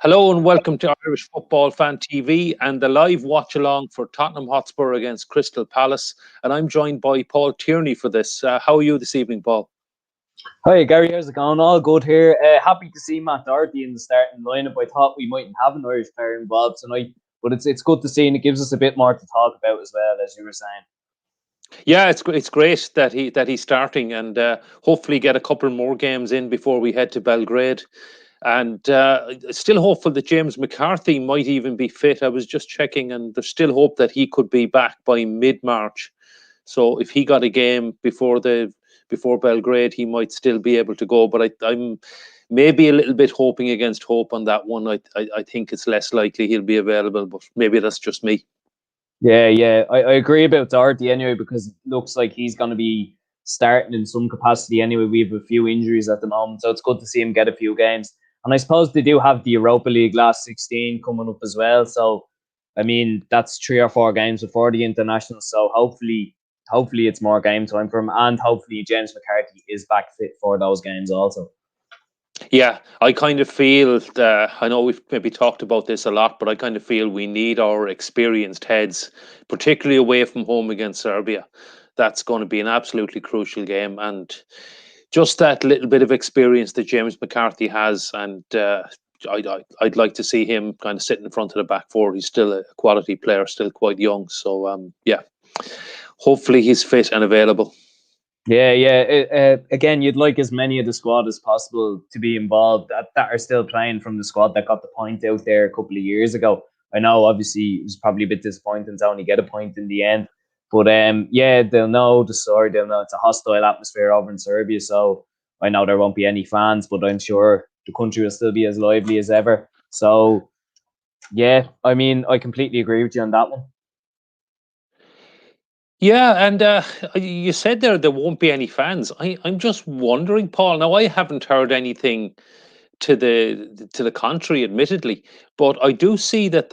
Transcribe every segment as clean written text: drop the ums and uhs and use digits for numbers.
Hello and welcome to Irish Football Fan TV and the live watch along for Tottenham Hotspur against Crystal Palace. And I'm joined by Paul Tierney for this. How are you this evening, Paul? Hi Gary, how's it going? All good here. Happy to see Matt Doherty in the starting lineup. I thought we mightn't have an Irish player involved tonight, but it's good to see, and it gives us a bit more to talk about as well, as you were saying. Yeah, it's great that he's starting, and hopefully get a couple more games in before we head to Belgrade. And still hopeful that James McCarthy might even be fit. I was just checking, and there's still hope that he could be back by mid-March. So if he got a game before Belgrade, he might still be able to go. But I'm maybe a little bit hoping against hope on that one. I think it's less likely he'll be available, but maybe that's just me. Yeah. I agree about Doherty anyway, because it looks like he's going to be starting in some capacity anyway. We have a few injuries at the moment, so it's good to see him get a few games. And I suppose they do have the Europa League last 16 coming up as well. So, I mean, that's 3 or 4 games before the international. So hopefully it's more game time for him. And hopefully James McCarthy is back fit for those games also. Yeah, I kind of feel that, I know we've maybe talked about this a lot, but I kind of feel we need our experienced heads, particularly away from home against Serbia. That's going to be an absolutely crucial game. And just that little bit of experience that James McCarthy has, and I'd like to see him kind of sit in front of the back four. He's still a quality player, still quite young. So, yeah, hopefully he's fit and available. Yeah. Again, you'd like as many of the squad as possible to be involved that are still playing from the squad that got the point out there a couple of years ago. I know, obviously, it was probably a bit disappointing to only get a point in the end. But yeah, they'll know the story. They'll know it's a hostile atmosphere over in Serbia. So I know there won't be any fans, but I'm sure the country will still be as lively as ever. So, yeah, I mean, I completely agree with you on that one. Yeah, and you said there won't be any fans. I'm just wondering, Paul. Now I haven't heard anything to the contrary, admittedly, but I do see that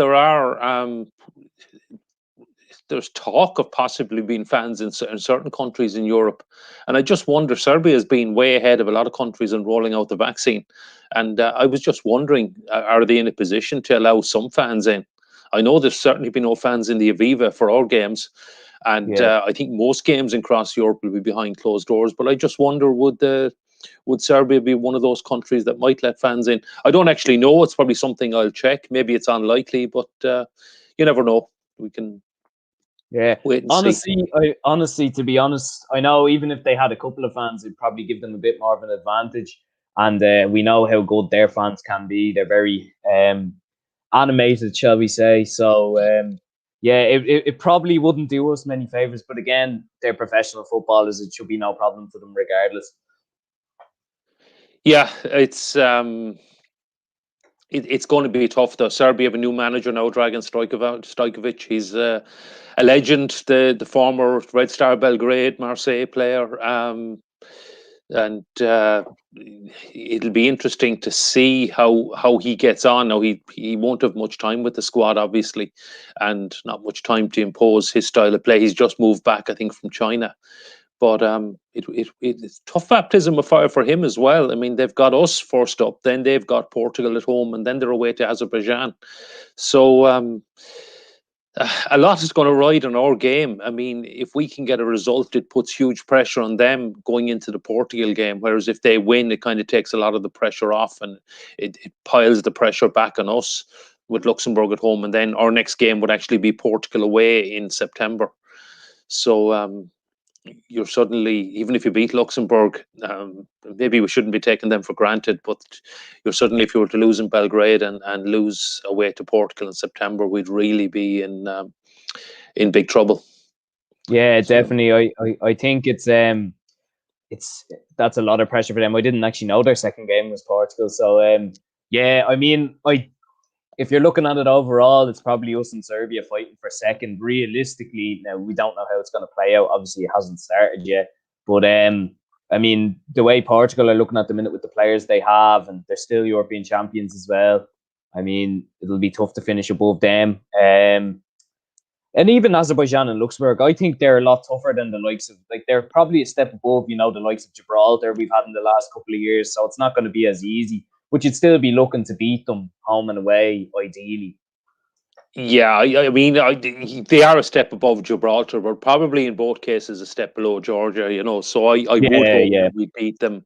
there's talk of possibly being fans in certain countries in Europe, and I just wonder. Serbia has been way ahead of a lot of countries in rolling out the vaccine, and I was just wondering, are they in a position to allow some fans in? I know there's certainly been no fans in the Aviva for all games. And Yeah. I think most games across Europe will be behind closed doors. But I just wonder, would Serbia be one of those countries that might let fans in? I don't actually know. It's probably something I'll check. Maybe it's unlikely, but you never know. We can wait and see. Honestly, to be honest, I know even if they had a couple of fans, it'd probably give them a bit more of an advantage. And we know how good their fans can be. They're very animated, shall we say. So, yeah, it probably wouldn't do us many favours. But again, they're professional footballers. It should be no problem for them regardless. Yeah, it's going to be tough though. Serbia have a new manager now, Dragan Stojkovic. He's a legend, the former Red Star Belgrade, Marseille player. And it'll be interesting to see how he gets on. Now he won't have much time with the squad, obviously, and not much time to impose his style of play. He's just moved back, I think, from China. But it's tough baptism of fire for him as well. I mean, they've got us first up, then they've got Portugal at home, and then they're away to Azerbaijan. So a lot is going to ride on our game. I mean, if we can get a result, it puts huge pressure on them going into the Portugal game. Whereas if they win, it kind of takes a lot of the pressure off, and it piles the pressure back on us with Luxembourg at home. And then our next game would actually be Portugal away in September. So you're suddenly, even if you beat Luxembourg, maybe we shouldn't be taking them for granted, but you're suddenly, if you were to lose in Belgrade and lose away to Portugal in September, we'd really be in big trouble. Yeah, definitely. I think it's that's a lot of pressure for them. I didn't actually know their second game was Portugal, so yeah. I mean, if you're looking at it overall, it's probably us and Serbia fighting for second. Realistically, now we don't know how it's going to play out. Obviously, it hasn't started yet. But I mean, the way Portugal are looking at the minute with the players they have, and they're still European champions as well. I mean, it'll be tough to finish above them. And even Azerbaijan and Luxembourg, I think they're a lot tougher than the likes of, like, they're probably a step above, the likes of Gibraltar we've had in the last couple of years. So it's not going to be as easy. but you'd still be looking to beat them home and away, ideally. Yeah, I mean, they are a step above Gibraltar, but probably in both cases a step below Georgia. So I would hope that we beat them.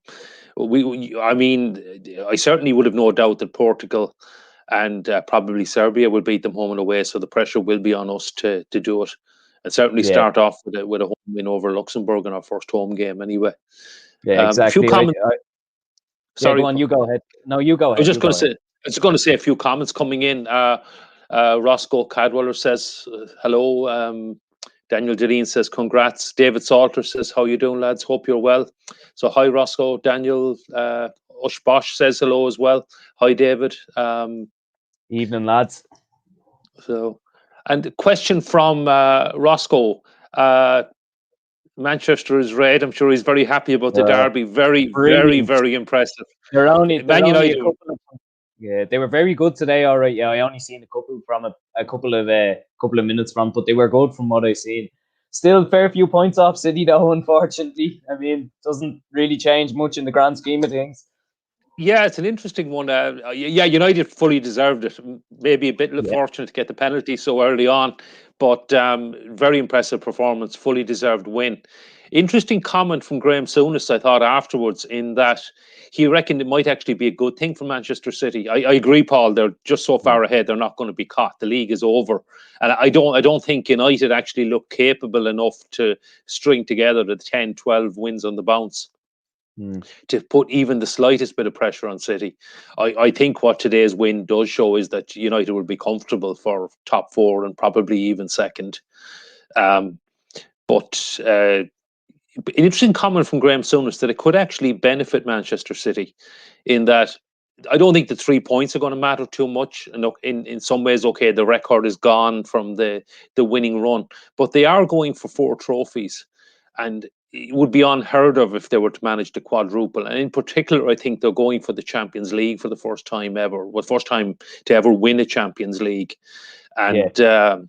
I mean, I certainly would have no doubt that Portugal and probably Serbia will beat them home and away. So the pressure will be on us to do it, and certainly start off with a home win over Luxembourg in our first home game. Anyway, yeah, exactly. A few comments. Sorry, go on. You go ahead. No, you go ahead. I was going to say a few comments coming in. Roscoe Cadwaller says hello. Daniel Deline says congrats. David Salter says, how you doing, lads? Hope you're well. So hi, Roscoe. Daniel Ush Bosch says hello as well. Hi, David. Evening, lads. So, and a question from Roscoe. Manchester is red. I'm sure he's very happy about the derby. Very, brilliant. very impressive. They're only Man United. They were very good today. All right, yeah, I only seen a couple of minutes from, but they were good from what I seen. Still, fair few points off City though. Unfortunately, I mean, doesn't really change much in the grand scheme of things. Yeah, it's an interesting one. United fully deserved it. Maybe a bit fortunate to get the penalty so early on, but very impressive performance, fully deserved win. Interesting comment from Graham Souness, I thought, afterwards, in that he reckoned it might actually be a good thing for Manchester City. I agree, Paul. They're just so far ahead; they're not going to be caught. The league is over, and I don't think United actually look capable enough to string together the 10, 12 wins on the bounce to put even the slightest bit of pressure on City. I think what today's win does show is that United will be comfortable for top four and probably even second. But an interesting comment from Graham Souness that it could actually benefit Manchester City in that I don't think the 3 points are going to matter too much. And in some ways, okay, the record is gone from the winning run, but they are going for 4 trophies. And it would be unheard of if they were to manage the quadruple. And in particular, I think they're going for the Champions League for the first time ever. Well, first time to ever win a Champions League. And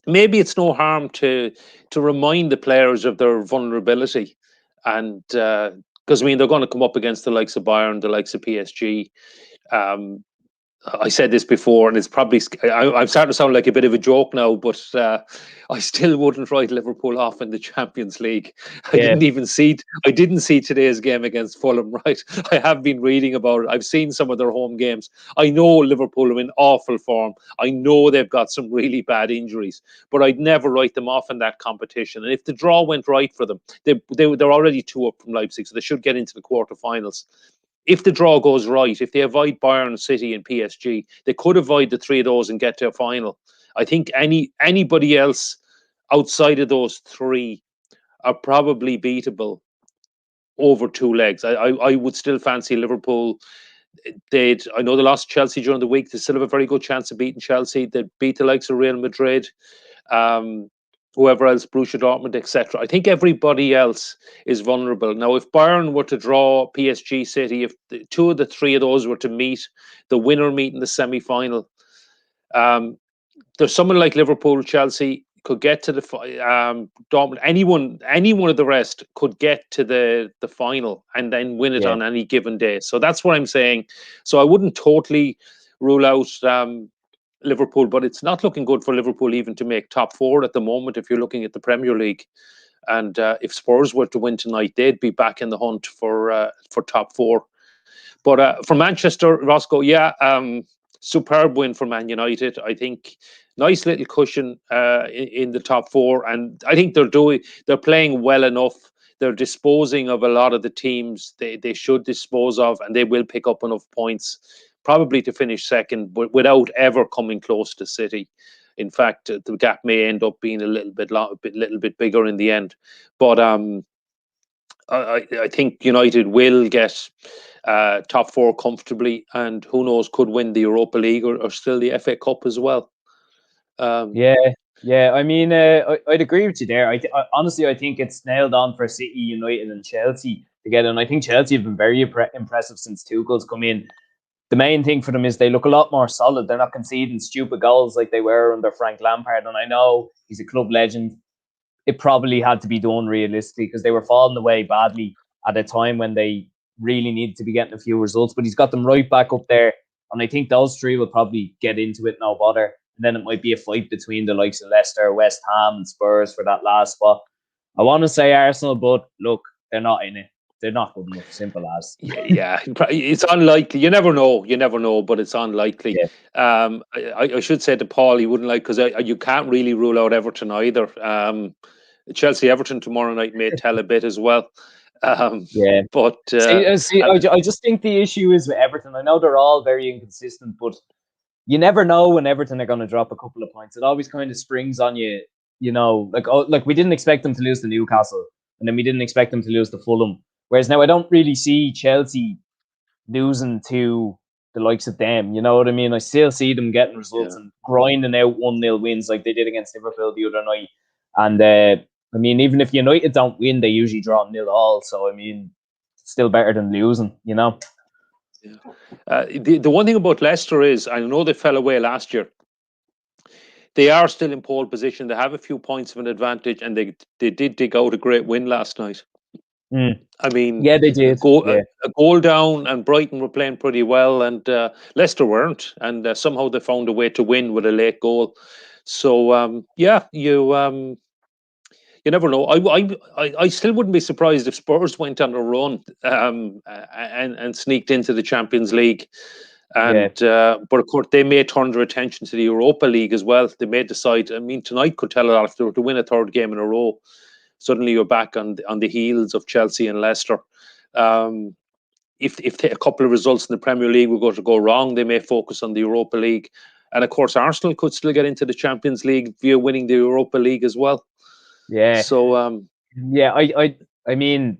maybe it's no harm to remind the players of their vulnerability. And because, I mean, they're going to come up against the likes of Bayern, the likes of PSG. I said this before, and it's probably I'm starting to sound like a bit of a joke now, but I still wouldn't write Liverpool off in the Champions League. I didn't see today's game against Fulham. Right, I have been reading about it. I've seen some of their home games. I know Liverpool are in awful form. I know they've got some really bad injuries, but I'd never write them off in that competition. And if the draw went right for them, they're already 2 up from Leipzig, so they should get into the quarterfinals. If the draw goes right, if they avoid Bayern, City and PSG, they could avoid the 3 of those and get to a final. I think anybody else outside of those 3 are probably beatable over 2 legs. I would still fancy Liverpool. I know they lost Chelsea during the week. They still have a very good chance of beating Chelsea. They'd beat the likes of Real Madrid. Whoever else, Borussia Dortmund, etc. I think everybody else is vulnerable. Now, if Bayern were to draw PSG, City, if 2 of the 3 of those were to meet, the winner meet in the semi-final, there's someone like Liverpool, Chelsea could get to the Dortmund. Any one of the rest could get to the final and then win it on any given day. So that's what I'm saying. So I wouldn't totally rule out Liverpool, but it's not looking good for Liverpool even to make top 4 at the moment if you're looking at the Premier League. And if Spurs were to win tonight, they'd be back in the hunt for top 4. But for Manchester, Roscoe, superb win for Man United. I think nice little cushion in the top 4, and I think they're playing well enough. They're disposing of a lot of the teams they should dispose of, and they will pick up enough points, probably to finish second, but without ever coming close to City. In fact, the gap may end up being a little bit bigger in the end. But I think United will get top 4 comfortably, and who knows, could win the Europa League or still the FA Cup as well. I mean, I'd agree with you there. Honestly, I think it's nailed on for City, United, and Chelsea together. And I think Chelsea have been very impressive since Tuchel's come in. The main thing for them is they look a lot more solid. They're not conceding stupid goals like they were under Frank Lampard. And I know he's a club legend. It probably had to be done realistically because they were falling away badly at a time when they really needed to be getting a few results, but he's got them right back up there. And I think those three will probably get into it, no bother. And then it might be a fight between the likes of Leicester, West Ham, and Spurs for that last spot. I want to say Arsenal, but look, they're not in it. They're not good enough. Simple as. Yeah, it's unlikely. You never know, but it's unlikely. Yeah. I should say to Paul, he wouldn't like, because you can't really rule out Everton either. Chelsea Everton tomorrow night may tell a bit as well. Yeah, but I just think the issue is with Everton. I know they're all very inconsistent, but you never know when Everton are going to drop a couple of points. It always kind of springs on you, like we didn't expect them to lose to Newcastle, and then we didn't expect them to lose to Fulham. Whereas now I don't really see Chelsea losing to the likes of them. You know what I mean? I still see them getting results and grinding out 1-0 wins like they did against Liverpool the other night. And I mean, even if United don't win, they usually draw 0-0. So I mean, it's still better than losing, you know. Yeah. The one thing about Leicester is, I know they fell away last year. They are still in pole position. They have a few points of an advantage, and they did dig out a great win last night. I mean, yeah, they did. A goal down, and Brighton were playing pretty well, and Leicester weren't, and somehow they found a way to win with a late goal. So you never know. I still wouldn't be surprised if Spurs went on a run and sneaked into the Champions League. And but of course they may turn their attention to the Europa League as well. They may decide. I mean, tonight could tell a lot if they were to win a third game in a row. Suddenly you're back on the heels of Chelsea and Leicester. If a couple of results in the Premier League were going to go wrong, they may focus on the Europa League. And of course, Arsenal could still get into the Champions League via winning the Europa League as well. Yeah. So I mean,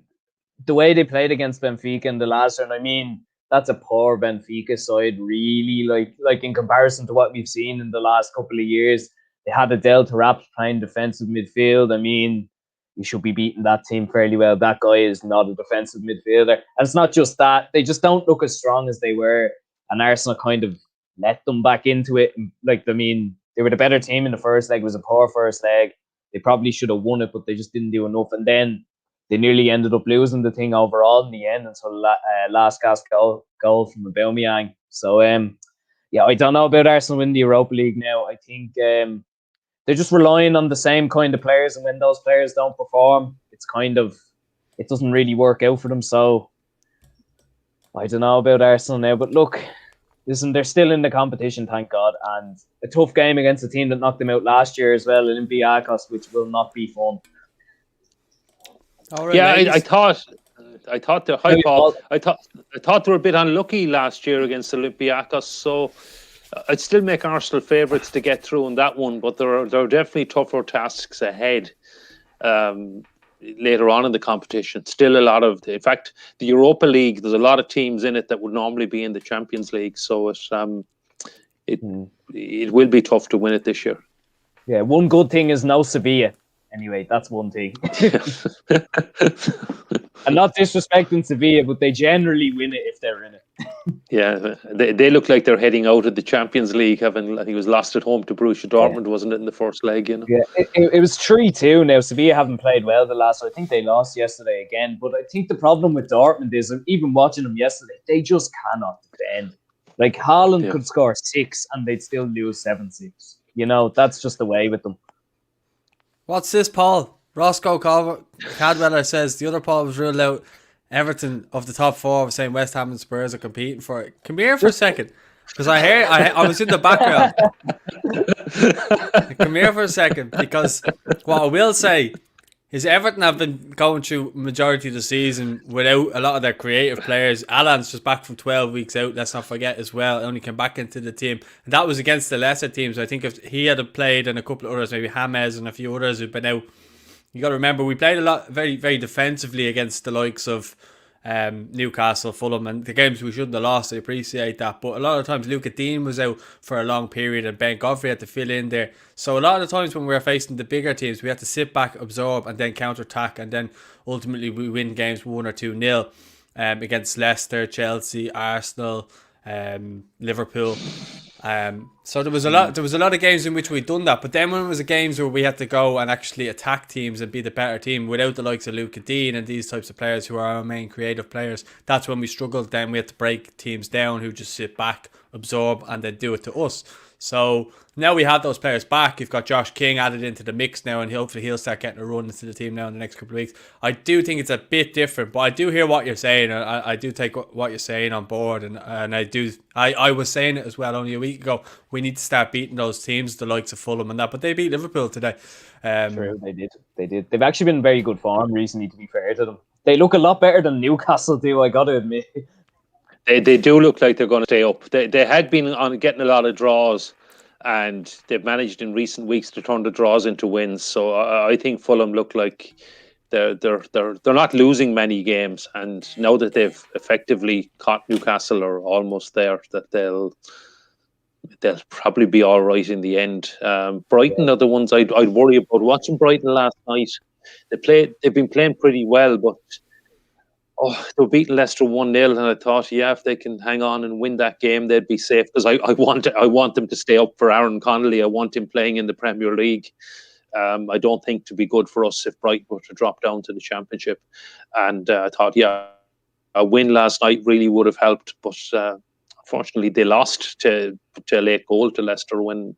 the way they played against Benfica in the last round, I mean, that's a poor Benfica side, really. Like in comparison to what we've seen in the last couple of years, they had Adel Taarabt playing defensive midfield. I mean, you should be beating that team fairly well. That guy is not a defensive midfielder, and it's not just that; they just don't look as strong as they were. And Arsenal kind of let them back into it. Like, I mean, they were the better team in the first leg. It was a poor first leg. They probably should have won it, but they just didn't do enough. And then they nearly ended up losing the thing overall in the end until last gasp goal from Aubameyang. So, I don't know about Arsenal winning the Europa League now. I think they're just relying on the same kind of players, and when those players don't perform, it doesn't really work out for them. So, I don't know about Arsenal now. But look, listen, they're still in the competition, thank God. And a tough game against a team that knocked them out last year as well, Olympiacos, which will not be fun. Right, yeah, I thought hi Paul. I thought they were a bit unlucky last year against Olympiacos, so I'd still make Arsenal favourites to get through in that one, but there are definitely tougher tasks ahead later on in the competition. Still in fact, the Europa League, there's a lot of teams in it that would normally be in the Champions League, so it will be tough to win it this year. Yeah, one good thing is no Sevilla. Anyway, that's one thing. I'm not disrespecting Sevilla, but they generally win it if they're in it. Yeah, they look like they're heading out of the Champions League, I think it was lost at home to Borussia Dortmund, wasn't it, in the first leg? You know. Yeah, it was 3-2. Now Sevilla haven't played well the last. I think they lost yesterday again. But I think the problem with Dortmund is, even watching them yesterday, they just cannot defend. Like Haaland could score 6 and they'd still lose 7-6. You know, that's just the way with them. What's this, Paul? Roscoe Cadweller says the other Paul was ruled out. Everton of the top 4 was saying West Ham and Spurs are competing for it. Come here for a second, because I was in the background. Come here for a second, because what I will say is Everton have been going through majority of the season without a lot of their creative players. Alan's just back from 12 weeks out, let's not forget as well. Only came back into the team. And that was against the lesser teams. I think if he had played and a couple of others, maybe James and a few others who've been out, you got to remember, we played a lot, very, very defensively against the likes of Newcastle, Fulham, and the games we shouldn't have lost. I appreciate that, but a lot of times Luca Dean was out for a long period and Ben Godfrey had to fill in there. So a lot of the times when we were facing the bigger teams, we had to sit back, absorb, and then counter-attack, and then ultimately we win games 1 or 2-0 against Leicester, Chelsea, Arsenal, Liverpool. So there was a lot of games in which we'd done that, but then when it was the games where we had to go and actually attack teams and be the better team without the likes of Luca Dean and these types of players who are our main creative players, that's when we struggled. Then we had to break teams down who just sit back, absorb, and then do it to us. So now we have those players back. You've got Josh King added into the mix now, and hopefully he'll start getting a run into the team now in the next couple of weeks. I do think it's a bit different, but I do hear what you're saying. I do take what you're saying on board, and I was saying it as well only a week ago. We need to start beating those teams, the likes of Fulham and that, but they beat Liverpool today. True, they did. They've actually been in very good form recently, to be fair to them. They look a lot better than Newcastle do, I got to admit. They do look like they're going to stay up. They had been on getting a lot of draws, and they've managed in recent weeks to turn the draws into wins. So I think Fulham look like they're not losing many games, and now that they've effectively caught Newcastle or almost there, that they'll probably be all right in the end. Brighton are the ones I'd worry about. Watching Brighton last night, they've been playing pretty well, but they were beating Leicester 1-0, and I thought, if they can hang on and win that game, they'd be safe, because I want them to stay up for Aaron Connolly. I want him playing in the Premier League. I don't think it'd be good for us if Brighton were to drop down to the Championship. And I thought, a win last night really would have helped, but unfortunately they lost to a late goal to Leicester when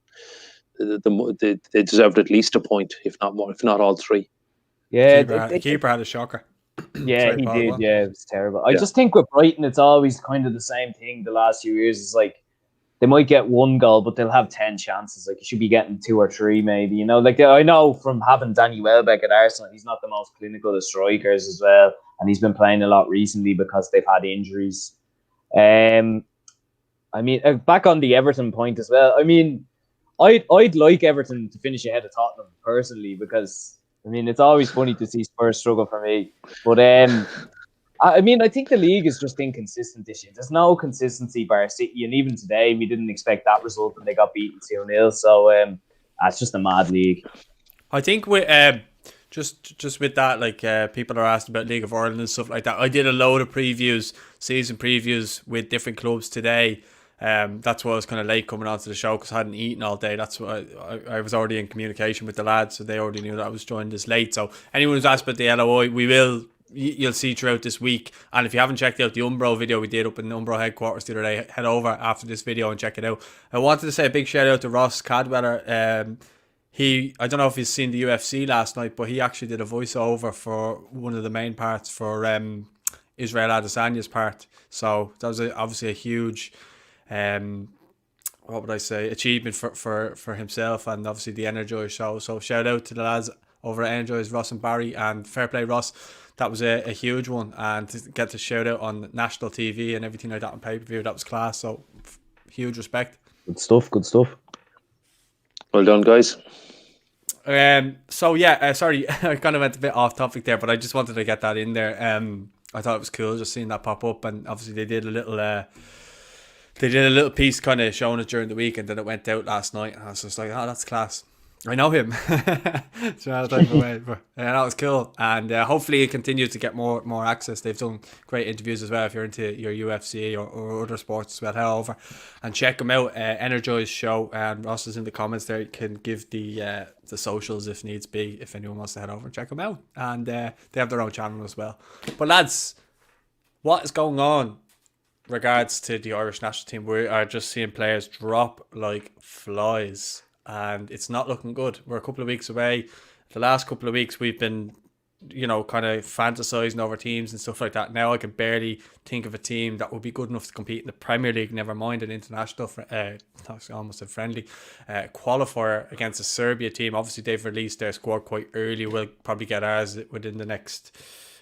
they deserved at least a point, if not more, if not all three. Yeah, the keeper had a shocker. Yeah, he did. Yeah, it was terrible. I just think with Brighton, it's always kind of the same thing the last few years. It's like they might get one goal, but they'll have 10 chances. Like, you should be getting 2 or 3, maybe. You know, like, I know from having Danny Welbeck at Arsenal, he's not the most clinical of strikers as well, and he's been playing a lot recently because they've had injuries. I mean, back on the Everton point as well. I mean, I'd like Everton to finish ahead of Tottenham personally, because I mean, it's always funny to see Spurs struggle for me. But I mean, I think the league is just inconsistent this year. There's no consistency bar City, and even today we didn't expect that result when they got beaten 2-0. So it's just a mad league. I think with just with that, like people are asked about League of Ireland and stuff like that. I did a load of season previews with different clubs today. That's why I was kind of late coming onto the show, because I hadn't eaten all day. That's why I was already in communication with the lads, so they already knew that I was joining this late. So anyone who's asked about the LOI, you'll see throughout this week. And if you haven't checked out the Umbro video we did up in the Umbro headquarters the other day, head over after this video and check it out. I wanted to say a big shout out to Ross Cadwallader. I don't know if he's seen the UFC last night, but he actually did a voiceover for one of the main parts for Israel Adesanya's part. So that was obviously a huge what would I say, achievement for himself, and obviously the Energize show. So shout out to the lads over at Energize, Ross and Barry, and fair play, Ross. That was a huge one, and to get to shout out on national TV and everything like that on pay-per-view, that was class. So huge respect. Good stuff. Well done, guys. So yeah, sorry, I kind of went a bit off topic there, but I just wanted to get that in there. I thought it was cool just seeing that pop up, and obviously they did a little piece kind of showing it during the week, and then it went out last night, and I was just like, oh, that's class. I know him. So type of way. But that was cool, and hopefully it continues to get more access. They've done great interviews as well. If you're into your UFC or other sports as well, head over and check them out. Energize show, and Ross is in the comments there. You can give the socials if needs be, if anyone wants to head over and check them out. And they have their own channel as well. But lads, what is going on regards to the Irish national team? We are just seeing players drop like flies, and it's not looking good. We're a couple of weeks away. The last couple of weeks we've been, kind of fantasizing over teams and stuff like that. Now I can barely think of a team that would be good enough to compete in the Premier League, never mind an international almost a friendly qualifier against a Serbia team. Obviously they've released their squad quite early. We'll probably get ours within the next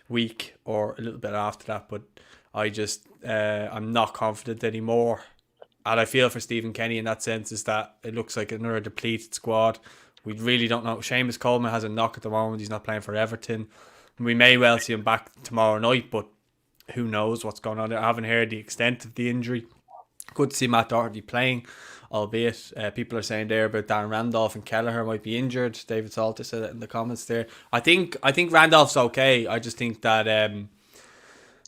week or a little bit after that, but I just I'm not confident anymore, and I feel for Stephen Kenny in that sense, is that it looks like another depleted squad. We really don't know. Seamus Coleman has a knock at the moment. He's not playing for Everton. We may well see him back tomorrow night, but who knows what's going on there. I haven't heard the extent of the injury. Good to see Matt Doherty playing, albeit people are saying there about Darren Randolph and Kelleher might be injured. David Salter said it in the comments there. I think Randolph's okay. I just think that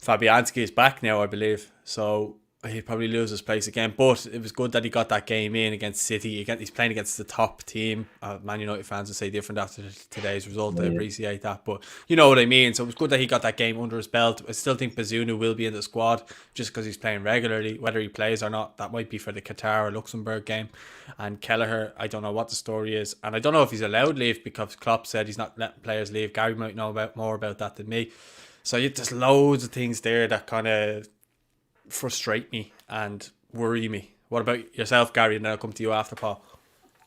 Fabianski is back now, I believe. So he'd probably lose his place again. But it was good that he got that game in against City. He's playing against the top team. Man United fans would say different after today's result. I appreciate that. But you know what I mean. So it was good that he got that game under his belt. I still think Bazunu will be in the squad just because he's playing regularly. Whether he plays or not, that might be for the Qatar or Luxembourg game. And Kelleher, I don't know what the story is. And I don't know if he's allowed leave because Klopp said he's not letting players leave. Gary might know more about that than me. So there's loads of things there that kind of frustrate me and worry me. What about yourself, Gary? And then I'll come to you after, Paul.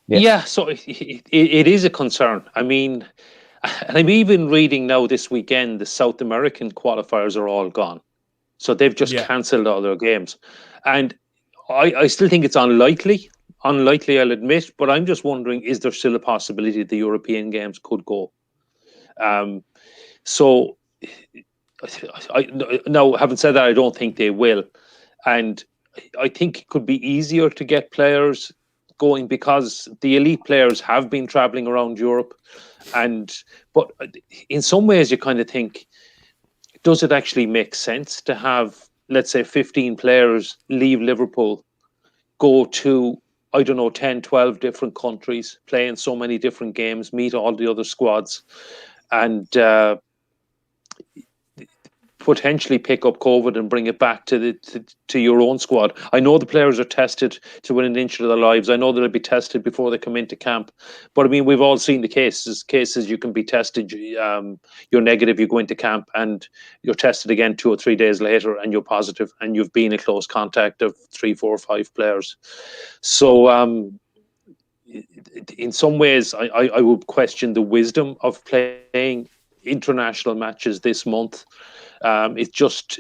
Yeah, so it is a concern. I mean, and I'm even reading now this weekend, the South American qualifiers are all gone. So they've just cancelled all their games. And I still think it's unlikely, I'll admit, but I'm just wondering, is there still a possibility the European games could go? So now, having said that, I don't think they will. And I think it could be easier to get players going because the elite players have been traveling around Europe. But in some ways, you kind of think, does it actually make sense to have, let's say, 15 players leave Liverpool, go to, I don't know, 10, 12 different countries, play in so many different games, meet all the other squads, and potentially pick up COVID and bring it back to your own squad. I know the players are tested to win an inch of their lives. I know they'll be tested before they come into camp. But I mean, we've all seen the cases you can be tested, you're negative, you go into camp and you're tested again 2 or 3 days later and you're positive and you've been in close contact of 3, 4, 5 players. So in some ways, I would question the wisdom of playing international matches this month. It just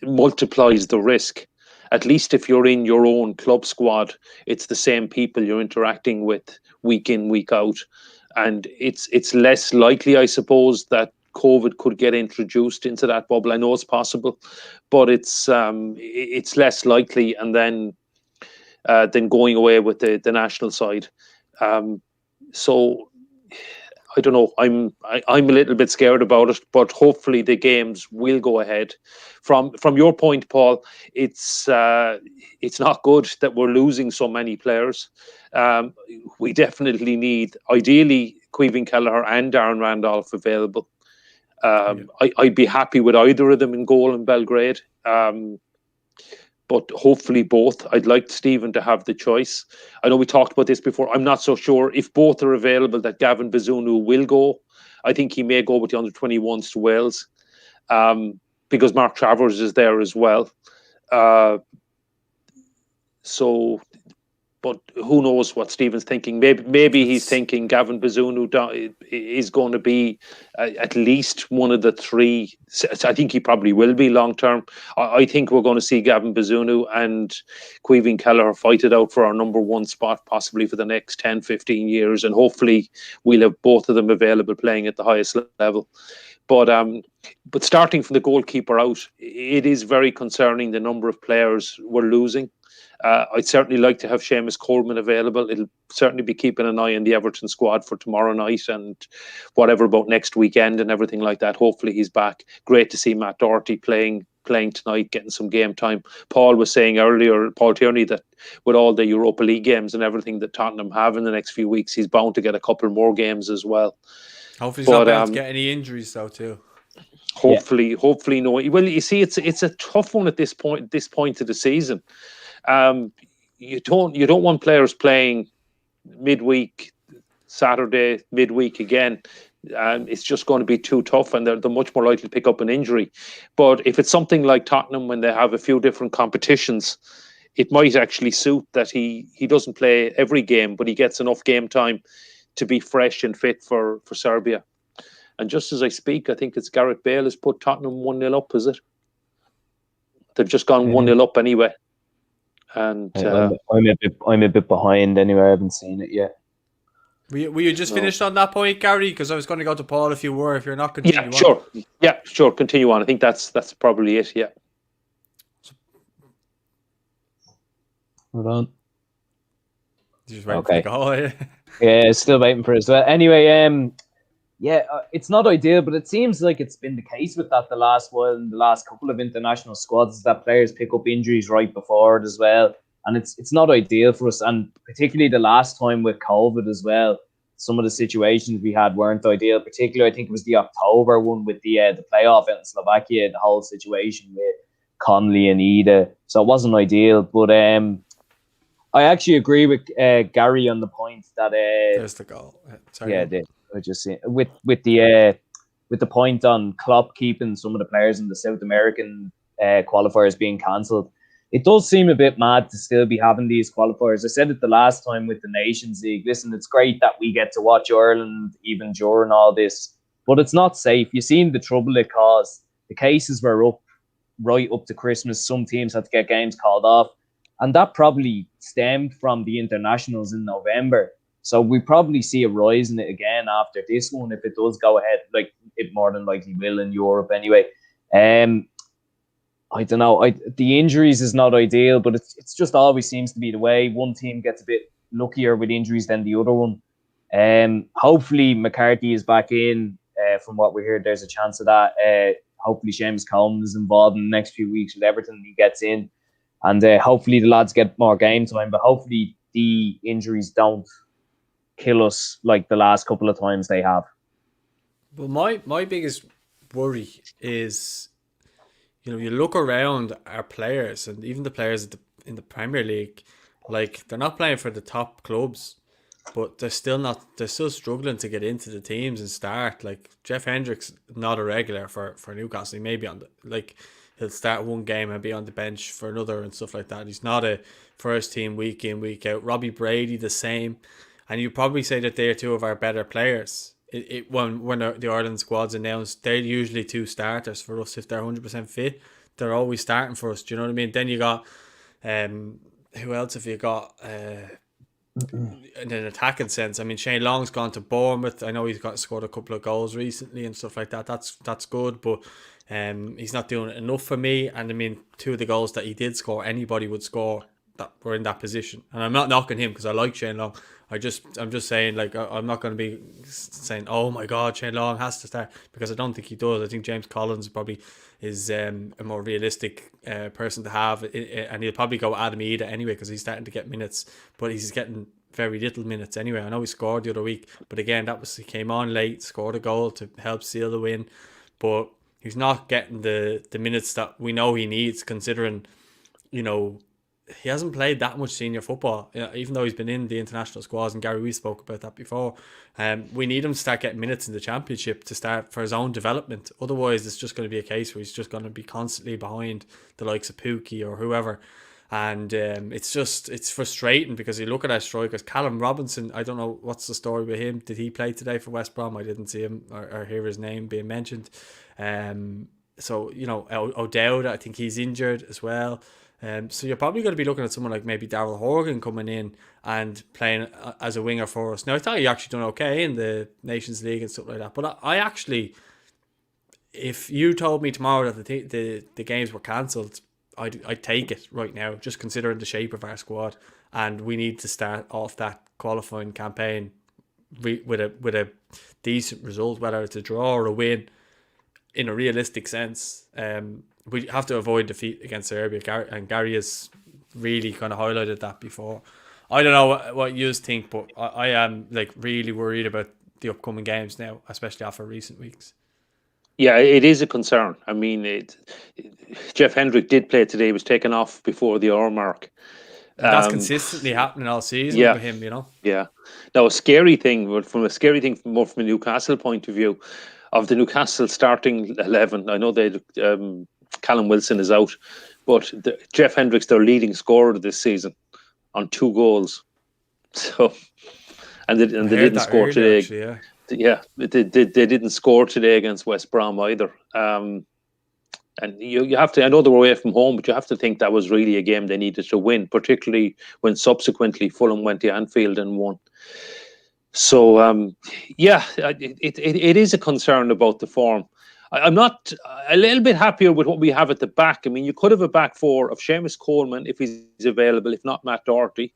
multiplies the risk. At least if you're in your own club squad, it's the same people you're interacting with week in, week out. And it's less likely, I suppose, that COVID could get introduced into that bubble. I know it's possible, but it's less likely. And then going away with the national side. So I don't know. I'm a little bit scared about it, but hopefully the games will go ahead. From your point, Paul, it's not good that we're losing so many players. We definitely need, ideally, Caoimhín Kelleher and Darren Randolph available. I'd be happy with either of them in goal in Belgrade. But hopefully both. I'd like Stephen to have the choice. I know we talked about this before. I'm not so sure if both are available that Gavin Bazunu will go. I think he may go with the under-21s to Wales because Mark Travers is there as well. But who knows what Stephen's thinking? Maybe he's thinking Gavin Bazunu is going to be at least one of the 3. I think he probably will be long term. I think we're going to see Gavin Bazunu and Caoimhín Kelleher fight it out for our number 1 spot, possibly for the next 10, 15 years. And hopefully we'll have both of them available playing at the highest level. But starting from the goalkeeper out, it is very concerning the number of players we're losing. I'd certainly like to have Seamus Coleman available. It'll certainly be keeping an eye on the Everton squad for tomorrow night and whatever about next weekend and everything like that. Hopefully he's back. Great to see Matt Doherty playing tonight, getting some game time. Paul was saying earlier, Paul Tierney, that with all the Europa League games and everything that Tottenham have in the next few weeks, he's bound to get a couple more games as well. Hopefully he's not bound to get any injuries though too. Hopefully no. Well, you see, it's a tough one at this point of the season. You don't want players playing midweek, Saturday, midweek again. It's just going to be too tough, and they're much more likely to pick up an injury. But if it's something like Tottenham, when they have a few different competitions, it might actually suit that he doesn't play every game, but he gets enough game time to be fresh and fit for Serbia. And just as I speak, I think it's Gareth Bale has put Tottenham 1-0 up, is it? They've just gone 1-0 up anyway. And I'm a bit behind anyway. I haven't seen it yet. Were you just finished on that point, Gary? Because I was going to go to Paul if you were. If you're not, continue on. Sure. Yeah, sure. Continue on. I think that's probably it. Yeah. Hold on. Just waiting for the call. Yeah, still waiting for it as well. Anyway, Yeah, it's not ideal, but it seems like it's been the case with that the last while. In the last couple of international squads, that players pick up injuries right before it as well, and it's not ideal for us. And particularly the last time with COVID as well, some of the situations we had weren't ideal. Particularly, I think it was the October one with the playoff out in Slovakia, the whole situation with Conley and Ida. So it wasn't ideal, but I actually agree with Gary on the point that There's the goal. Sorry. yeah, I just see with the point on Klopp keeping some of the players in the South American qualifiers being cancelled. It does seem a bit mad to still be having these qualifiers. I said it the last time with the Nations League. Listen, it's great that we get to watch Ireland even during all this, but it's not safe. You've seen the trouble it caused. The cases were up right up to Christmas. Some teams had to get games called off, and that probably stemmed from the internationals in November. So we probably see a rise in it again after this one if it does go ahead, like it more than likely will in Europe anyway. I don't know. The injuries is not ideal, but it's just always seems to be the way. One team gets a bit luckier with injuries than the other one. Hopefully McCarthy is back in. From what we heard, there's a chance of that. Hopefully Seamus Coleman is involved in the next few weeks with Everton and he gets in. And hopefully the lads get more game time, but hopefully the injuries don't kill us like the last couple of times they have. Well, my biggest worry is, you look around our players and even the players in the Premier League, like they're not playing for the top clubs, but they're still struggling to get into the teams and start. Like Jeff Hendrick's not a regular for Newcastle. He may be he'll start one game and be on the bench for another and stuff like that. He's not a first team week in, week out. Robbie Brady the same. And you probably say that they're two of our better players. When the Ireland squad's announced, they're usually two starters for us if they're 100% fit. They're always starting for us. Do you know what I mean? Then you got who else have you got in an attacking sense? I mean, Shane Long's gone to Bournemouth. I know he's scored a couple of goals recently and stuff like that. That's good, but he's not doing enough for me. And I mean, two of the goals that he did score, anybody would score that were in that position. And I'm not knocking him because I like Shane Long. I'm just saying, like, I'm not going to be saying, oh my God, Shane Long has to start, because I don't think he does. I think James Collins probably is a more realistic person to have, and he'll probably go Adam Ida anyway because he's starting to get minutes, but he's getting very little minutes anyway. I know he scored the other week, but again, he came on late, scored a goal to help seal the win, but he's not getting the minutes that we know he needs, considering, he hasn't played that much senior football, even though he's been in the international squads, and Gary, we spoke about that before. We need him to start getting minutes in the championship to start for his own development. Otherwise, it's just going to be a case where he's just going to be constantly behind the likes of Pookie or whoever. And it's frustrating because you look at our strikers. Callum Robinson, I don't know what's the story with him. Did he play today for West Brom? I didn't see him or hear his name being mentioned. So, O'Dowd, I think he's injured as well. So you're probably going to be looking at someone like maybe Daryl Horgan coming in and playing as a winger for us. Now, I thought he actually done okay in the Nations League and stuff like that. But I actually, if you told me tomorrow that the games were cancelled, I'd take it right now, just considering the shape of our squad. And we need to start off that qualifying campaign with a decent result, whether it's a draw or a win, in a realistic sense. We have to avoid defeat against Serbia, and Gary has really kind of highlighted that before. I don't know what you think, but I am like really worried about the upcoming games now, especially after recent weeks. Yeah, it is a concern. I mean, Jeff Hendrick did play today. He was taken off before the hour mark. That's consistently happening all season with him, Yeah. Now, a scary thing more from a Newcastle point of view, of the Newcastle starting 11. I know Callum Wilson is out, but Jeff Hendrick's their leading scorer this season on 2 goals. So, and they didn't score today. Actually, they didn't score today against West Brom either. And you have to, I know they were away from home, but you have to think that was really a game they needed to win, particularly when subsequently Fulham went to Anfield and won. So, it is a concern about the form. I'm not a little bit happier with what we have at the back. I mean, you could have a back four of Seamus Coleman if he's available, if not Matt Doherty,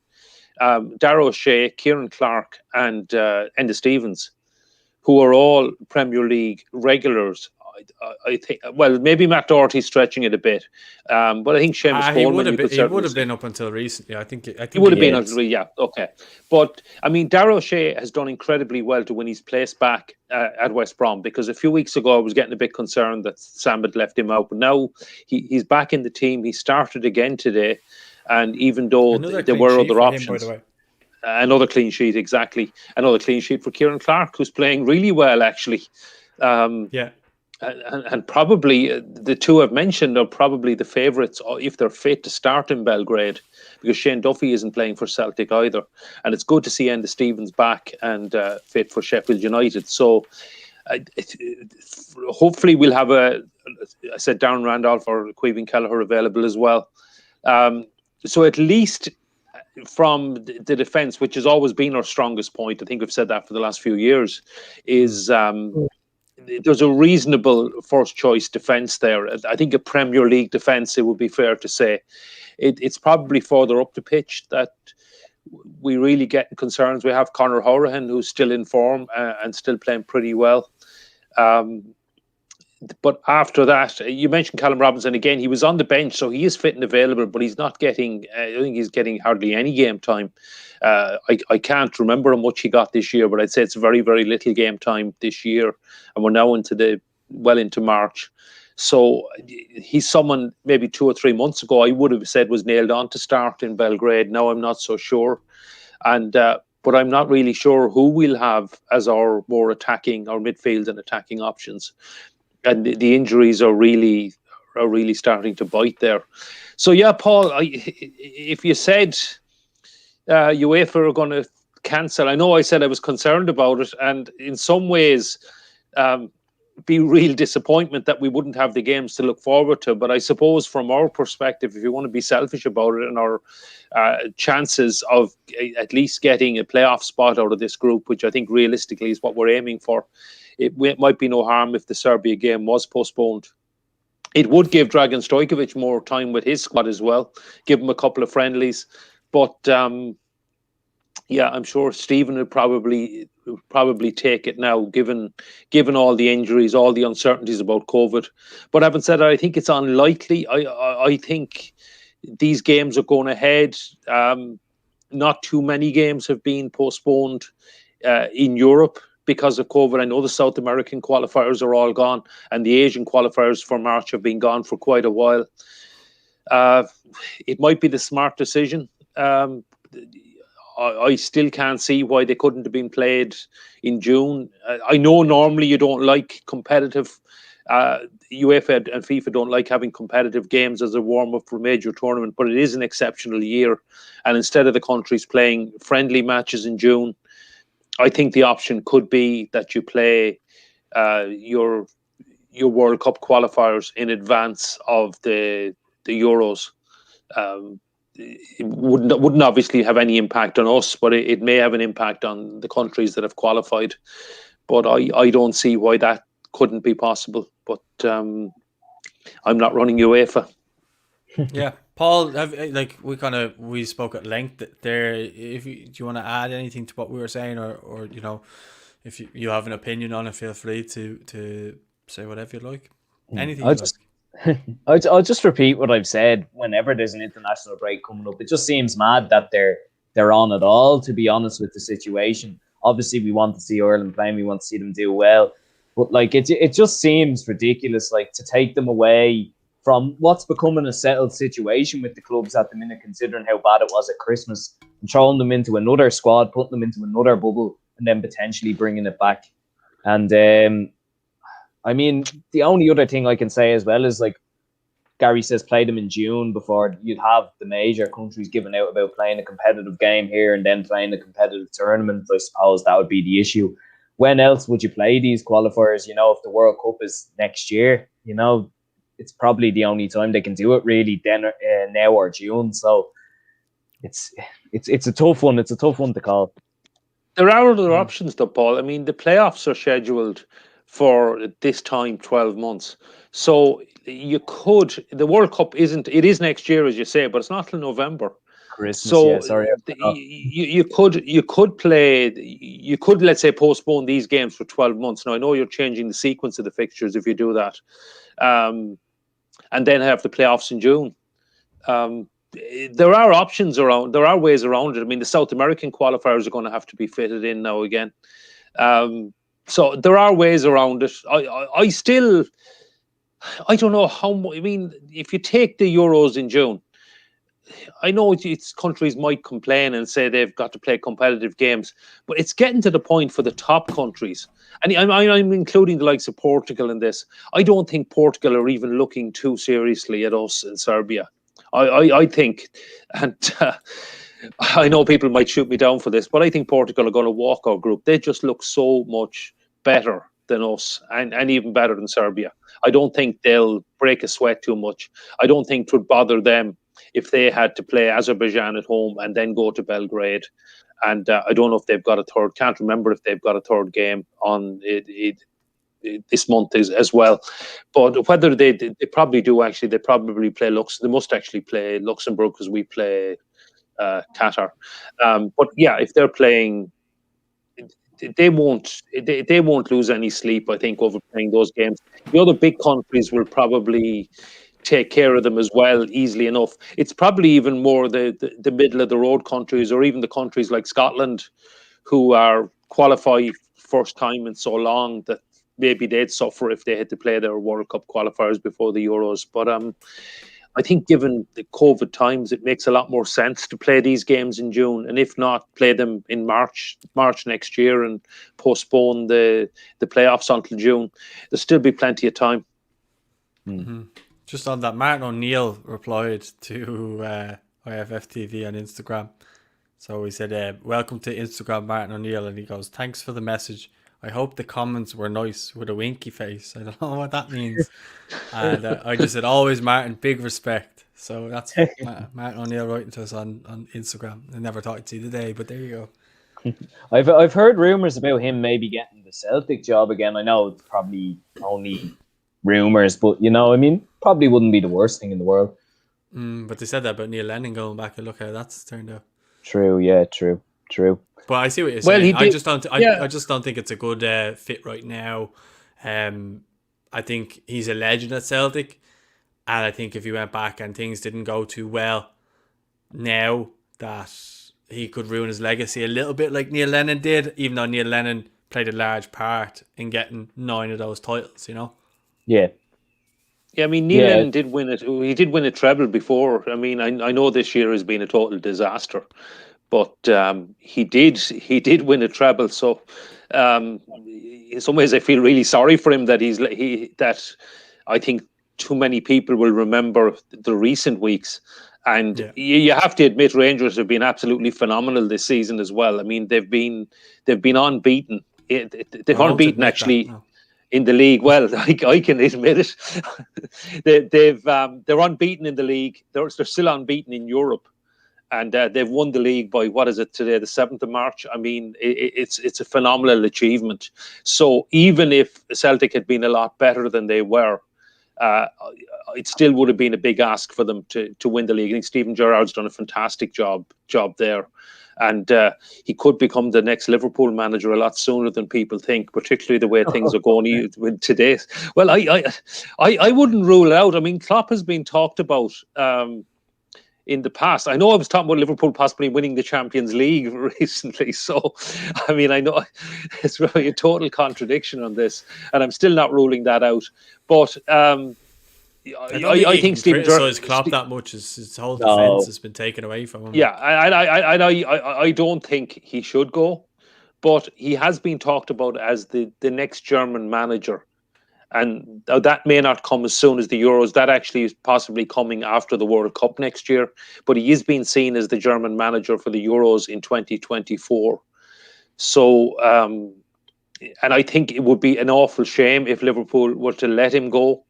Darragh O'Shea, Kieran Clark, and Enda Stevens. who are all Premier League regulars. I think, well, maybe Matt Doherty's stretching it a bit, but I think Seamus Coleman, you could he certainly would have say. been up until recently. I think He would have he been, was. yeah, okay. But, I mean, Darrell O'Shea has done incredibly well to win his place back at West Brom, because a few weeks ago I was getting a bit concerned that Sam had left him out. But now he's back in the team. He started again today. And even though Another there clean were sheet other for options. him, by the way. Another clean sheet, exactly. Another clean sheet for Kieran Clark, who's playing really well, actually. Yeah. And probably the two I've mentioned are probably the favourites, if they're fit, to start in Belgrade, because Shane Duffy isn't playing for Celtic either. And it's good to see Enda Stevens back and fit for Sheffield United. So hopefully we'll have I said Darren Randolph or Caoimhín Kelleher available as well. So at least from the defence, which has always been our strongest point, I think we've said that for the last few years, is there's a reasonable first choice defence there. I think a Premier League defence, it would be fair to say. It's probably further up the pitch that we really get concerns. We have Conor Hourihane, who's still in form and still playing pretty well. But after that, you mentioned Callum Robinson again. He was on the bench, so he is fit and available, but he's not getting, I think he's getting hardly any game time. I can't remember how much he got this year, but I'd say it's very, very little game time this year. And we're now into March. So he's someone maybe 2 or 3 months ago I would have said was nailed on to start in Belgrade. Now I'm not so sure. And but I'm not really sure who we'll have as our more attacking, our midfield and attacking options. And the injuries are really starting to bite there. So yeah, Paul, if you said UEFA are going to cancel, I know I said I was concerned about it, and in some ways, be real disappointment that we wouldn't have the games to look forward to. But I suppose from our perspective, if you want to be selfish about it, and our chances of at least getting a playoff spot out of this group, which I think realistically is what we're aiming for, it might be no harm if the Serbia game was postponed. It would give Dragan Stojkovic more time with his squad as well, give him a couple of friendlies. But yeah, I'm sure Stephen would probably take it now, given all the injuries, all the uncertainties about COVID. But having said that, I think it's unlikely. I think these games are going ahead. Not too many games have been postponed in Europe because of COVID. I know the South American qualifiers are all gone, and the Asian qualifiers for March have been gone for quite a while. It might be the smart decision. I still can't see why they couldn't have been played in June. I know normally you don't like competitive, UEFA and FIFA don't like having competitive games as a warm-up for a major tournament, but it is an exceptional year. And instead of the countries playing friendly matches in June, I think the option could be that you play your World Cup qualifiers in advance of the Euros. It wouldn't obviously have any impact on us, but it may have an impact on the countries that have qualified. But I don't see why that couldn't be possible. But I'm not running UEFA. Yeah, Paul, we spoke at length there. Do you want to add anything to what we were saying, or if you have an opinion on it, feel free to say whatever you like. Anything you like. I'll just repeat what I've said whenever there's an international break coming up. It just seems mad that they're on at all, to be honest with the situation. Obviously, we want to see Ireland playing. We want to see them do well. But it just seems ridiculous, to take them away from what's becoming a settled situation with the clubs at the minute, considering how bad it was at Christmas, and throwing them into another squad, putting them into another bubble, and then potentially bringing it back. And I mean, the only other thing I can say as well is, Gary says, play them in June before you'd have the major countries giving out about playing a competitive game here and then playing a competitive tournament. I suppose that would be the issue. When else would you play these qualifiers? If the World Cup is next year, it's probably the only time they can do it, really, then now or June. So it's a tough one. It's a tough one to call. There are other options, though, Paul. I mean, the playoffs are scheduled for this time 12 months. So the World Cup it is next year, as you say, but it's not till November. Christmas, So yeah. Sorry, you could let's say postpone these games for 12 months. Now I know you're changing the sequence of the fixtures if you do that, and then have the playoffs in June. There are options around. There are ways around it. I mean, the South American qualifiers are going to have to be fitted in now again. So there are ways around it. I still, I don't know how. I mean, if you take the Euros in June, I know it's countries might complain and say they've got to play competitive games, but it's getting to the point for the top countries, and I'm including the likes of Portugal in this. I don't think Portugal are even looking too seriously at us in Serbia. I think, and I know people might shoot me down for this, but I think Portugal are going to walk our group. They just look so much better than us, and even better than Serbia. I don't think they'll break a sweat too much. I don't think it would bother them if they had to play Azerbaijan at home and then go to Belgrade. And I don't know if they've got a third. Can't remember if they've got a third game on it this month as well. But whether they probably do actually, they probably play They must actually play Luxembourg because we play Qatar. But yeah, if they're playing, they won't lose any sleep, I think, over playing those games. The other big countries will probably take care of them as well, easily enough. It's probably even more the middle of the road countries, or even the countries like Scotland, who are qualified first time in so long that maybe they'd suffer if they had to play their World Cup qualifiers before the Euros. But I think given the COVID times, it makes a lot more sense to play these games in June, and if not, play them in March next year and postpone the playoffs until June. There'll still be plenty of time. Mm-hmm. Just on that, Martin O'Neill replied to IFF TV on Instagram. So he said, "Welcome to Instagram, Martin O'Neill," and he goes, "Thanks for the message. I hope the comments were nice," with a winky face. I don't know what that means. And I just said, "Always, Martin, big respect." So that's Martin O'Neill writing to us on Instagram. I never thought I'd see the day, but there you go. I've heard rumours about him maybe getting the Celtic job again. I know it's probably only rumours, but you know, I mean, probably wouldn't be the worst thing in the world. But they said that about Neil Lennon going back, and look how that's turned out. True, yeah, true. But I see what you're saying. I just don't think it's a good fit right now. I think he's a legend at Celtic, and I think if he went back and things didn't go too well, now that he could ruin his legacy a little bit like Neil Lennon did, even though Neil Lennon played a large part in getting 9 of those titles, you know? Yeah. Yeah, I mean, Neil Lennon did win it. He did win a treble before. I mean, I know this year has been a total disaster, but he did win a treble. So, in some ways, I feel really sorry for him that that I think too many people will remember the recent weeks. And you have to admit, Rangers have been absolutely phenomenal this season as well. I mean, they've been unbeaten. They've unbeaten actually. In the league, well, I can admit it. They're unbeaten in the league. They're still unbeaten in Europe, and they've won the league by, what is it today, the 7th of March? I mean, it's a phenomenal achievement. So even if Celtic had been a lot better than they were, it still would have been a big ask for them to win the league. I think Stephen Gerrard's done a fantastic job there. And he could become the next Liverpool manager a lot sooner than people think, particularly the way things are going today. Well, I wouldn't rule it out. I mean, Klopp has been talked about in the past. I know I was talking about Liverpool possibly winning the Champions League recently. So, I mean, I know it's really a total contradiction on this, and I'm still not ruling that out. But I think Stephen criticise Klopp that much. His whole defence has been taken away from him. Yeah, I don't think he should go, but he has been talked about as the next German manager, and that may not come as soon as the Euros. That actually is possibly coming after the World Cup next year. But he is being seen as the German manager for the Euros in 2024. So, and I think it would be an awful shame if Liverpool were to let him go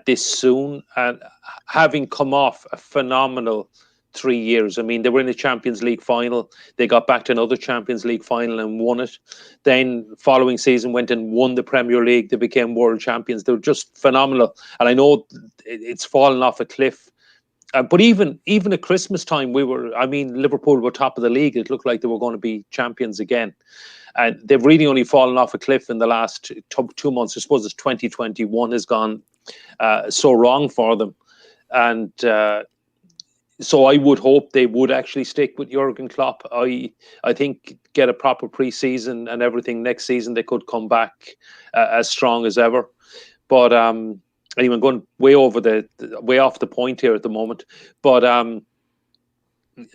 this soon, and having come off a phenomenal 3 years. I mean, they were in the Champions League final. They got back to another Champions League final and won it. Then following season went and won the Premier League. They became world champions. They were just phenomenal. And I know it's fallen off a cliff But even at Christmas time, Liverpool were top of the league. It looked like they were going to be champions again. And they've really only fallen off a cliff in the last 2 months. I suppose it's 2021 has gone so wrong for them. And so I would hope they would actually stick with Jurgen Klopp. I think get a proper pre-season and everything next season, they could come back as strong as ever. But anyway, I'm going way off the point here at the moment. But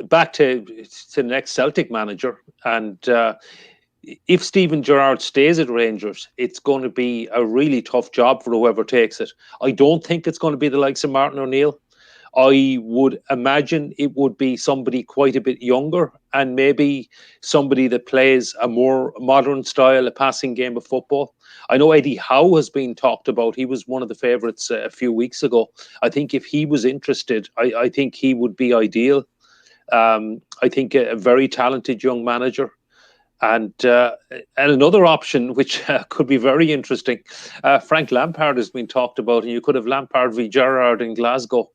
back to the next Celtic manager, and if Steven Gerrard stays at Rangers, it's going to be a really tough job for whoever takes it. I don't think it's going to be the likes of Martin O'Neill. I would imagine it would be somebody quite a bit younger and maybe somebody that plays a more modern style, a passing game of football. I know Eddie Howe has been talked about. He was one of the favourites a few weeks ago. I think if he was interested, I think he would be ideal. I think a very talented young manager. And another option, which could be very interesting, Frank Lampard has been talked about, and you could have Lampard v Gerrard in Glasgow.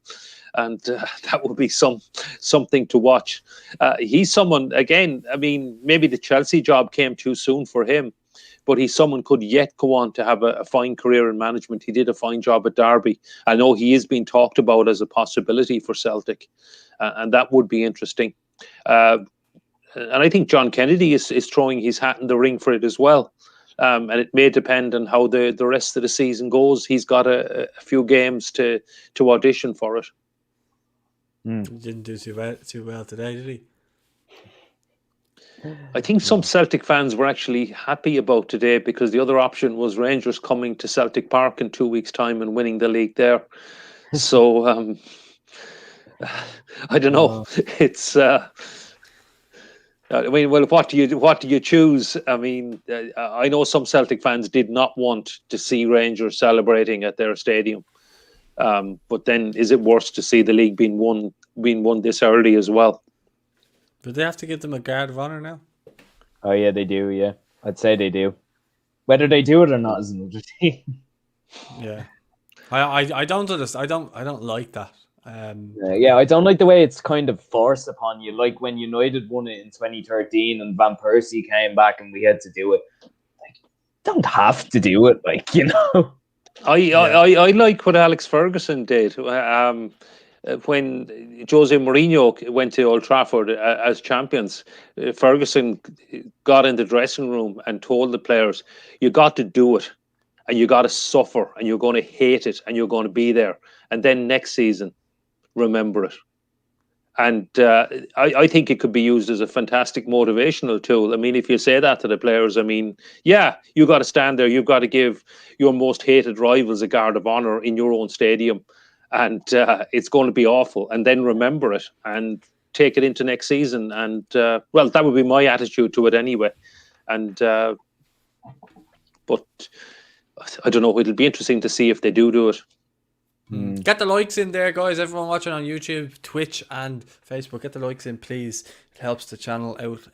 And that would be something to watch. He's someone, again, I mean, maybe the Chelsea job came too soon for him, but he's someone could yet go on to have a fine career in management. He did a fine job at Derby. I know he is being talked about as a possibility for Celtic, and that would be interesting. And I think John Kennedy is throwing his hat in the ring for it as well. And it may depend on how the rest of the season goes. He's got a few games to audition for it. He didn't do too well today, did he? I think some Celtic fans were actually happy about today because the other option was Rangers coming to Celtic Park in 2 weeks' time and winning the league there. So I don't know. It's I mean, well, what do you choose? I mean, I know some Celtic fans did not want to see Rangers celebrating at their stadium, but then is it worse to see the league being won this early as well? Do they have to give them a guard of honour now? Oh yeah, they do. Yeah, I'd say they do. Whether they do it or not is another thing. Yeah, I don't understand. I don't like that. Yeah, I don't like the way it's kind of forced upon you. Like when United won it in 2013 and Van Persie came back and we had to do it. Like, don't have to do it. Like, you know. I like what Alex Ferguson did when Jose Mourinho went to Old Trafford as champions. Ferguson got in the dressing room and told the players, "You got to do it, and you got to suffer, and you're going to hate it, and you're going to be there, and then next season, remember it." And I think it could be used as a fantastic motivational tool. I mean, if you say that to the players, I mean, yeah, you got to stand there. You've got to give your most hated rivals a guard of honour in your own stadium. And it's going to be awful. And then remember it and take it into next season. And, well, that would be my attitude to it anyway. And but I don't know. It'll be interesting to see if they do it. Get the likes in there, guys. Everyone watching on YouTube, Twitch and Facebook, get the likes in, please. It helps the channel out.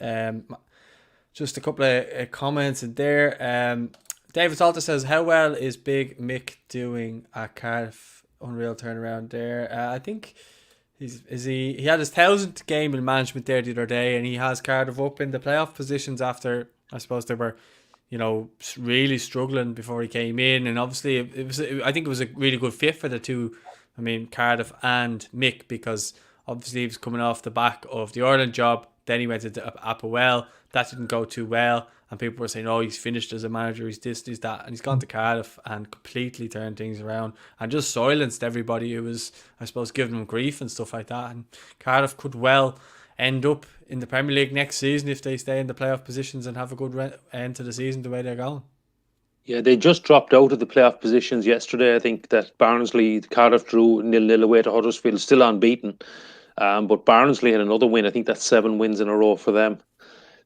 Just a couple of comments in there. David Salter says, how well is Big Mick doing at Cardiff? Unreal turnaround there. I think he had his 1,000th game in management there the other day, and he has Cardiff up in the playoff positions after, I suppose, they were, you know, really struggling before he came in. And obviously I think it was a really good fit for the two, I mean, Cardiff and Mick, because obviously he was coming off the back of the Ireland job. Then he went to Applewell. That didn't go too well. And people were saying, oh, he's finished as a manager, he's this, he's that. And he's gone to Cardiff and completely turned things around and just silenced everybody who was, I suppose, giving him grief and stuff like that. And Cardiff could well end up in the Premier League next season if they stay in the playoff positions and have a good end to the season the way they're going. Yeah, they just dropped out of the playoff positions yesterday. I think that Cardiff drew 0-0 away to Huddersfield, still unbeaten. But Barnsley had another win. I think that's 7 wins in a row for them.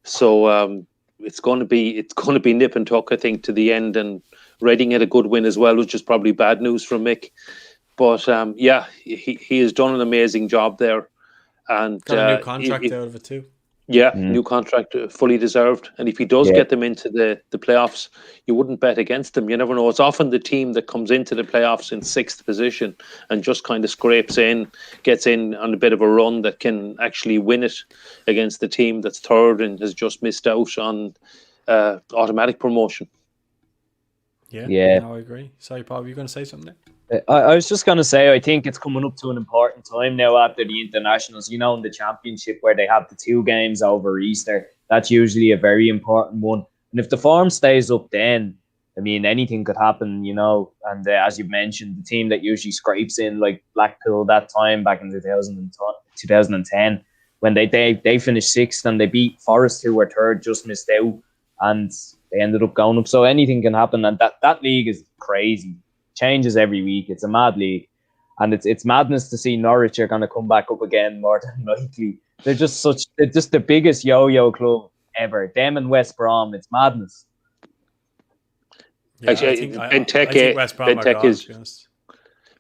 So it's going to be nip and tuck, I think, to the end. And Reading had a good win as well, which is probably bad news for Mick. But yeah, he has done an amazing job there. And got a new contract out of it too. Yeah, new contract, fully deserved. And if he does get them into the playoffs, you wouldn't bet against them. You never know. It's often the team that comes into the playoffs in 6th position and just kind of scrapes in, gets in on a bit of a run that can actually win it against the team that's 3rd and has just missed out on automatic promotion. Yeah. No, I agree. Sorry, Paul, were you going to say something there? I was just going to say, I think it's coming up to an important time now after the internationals, in the championship where they have the 2 games over Easter. That's usually a very important one. And if the form stays up then, I mean, anything could happen, And as you mentioned, the team that usually scrapes in, like Blackpool that time back in 2010, when they finished 6th and they beat Forest, who were 3rd, just missed out. And they ended up going up. So anything can happen. And that league is crazy. Changes every week. It's a mad league, and it's madness to see Norwich are going to come back up again more than likely. They're just the biggest yo-yo club ever. Them and West Brom, it's madness. Yeah, actually,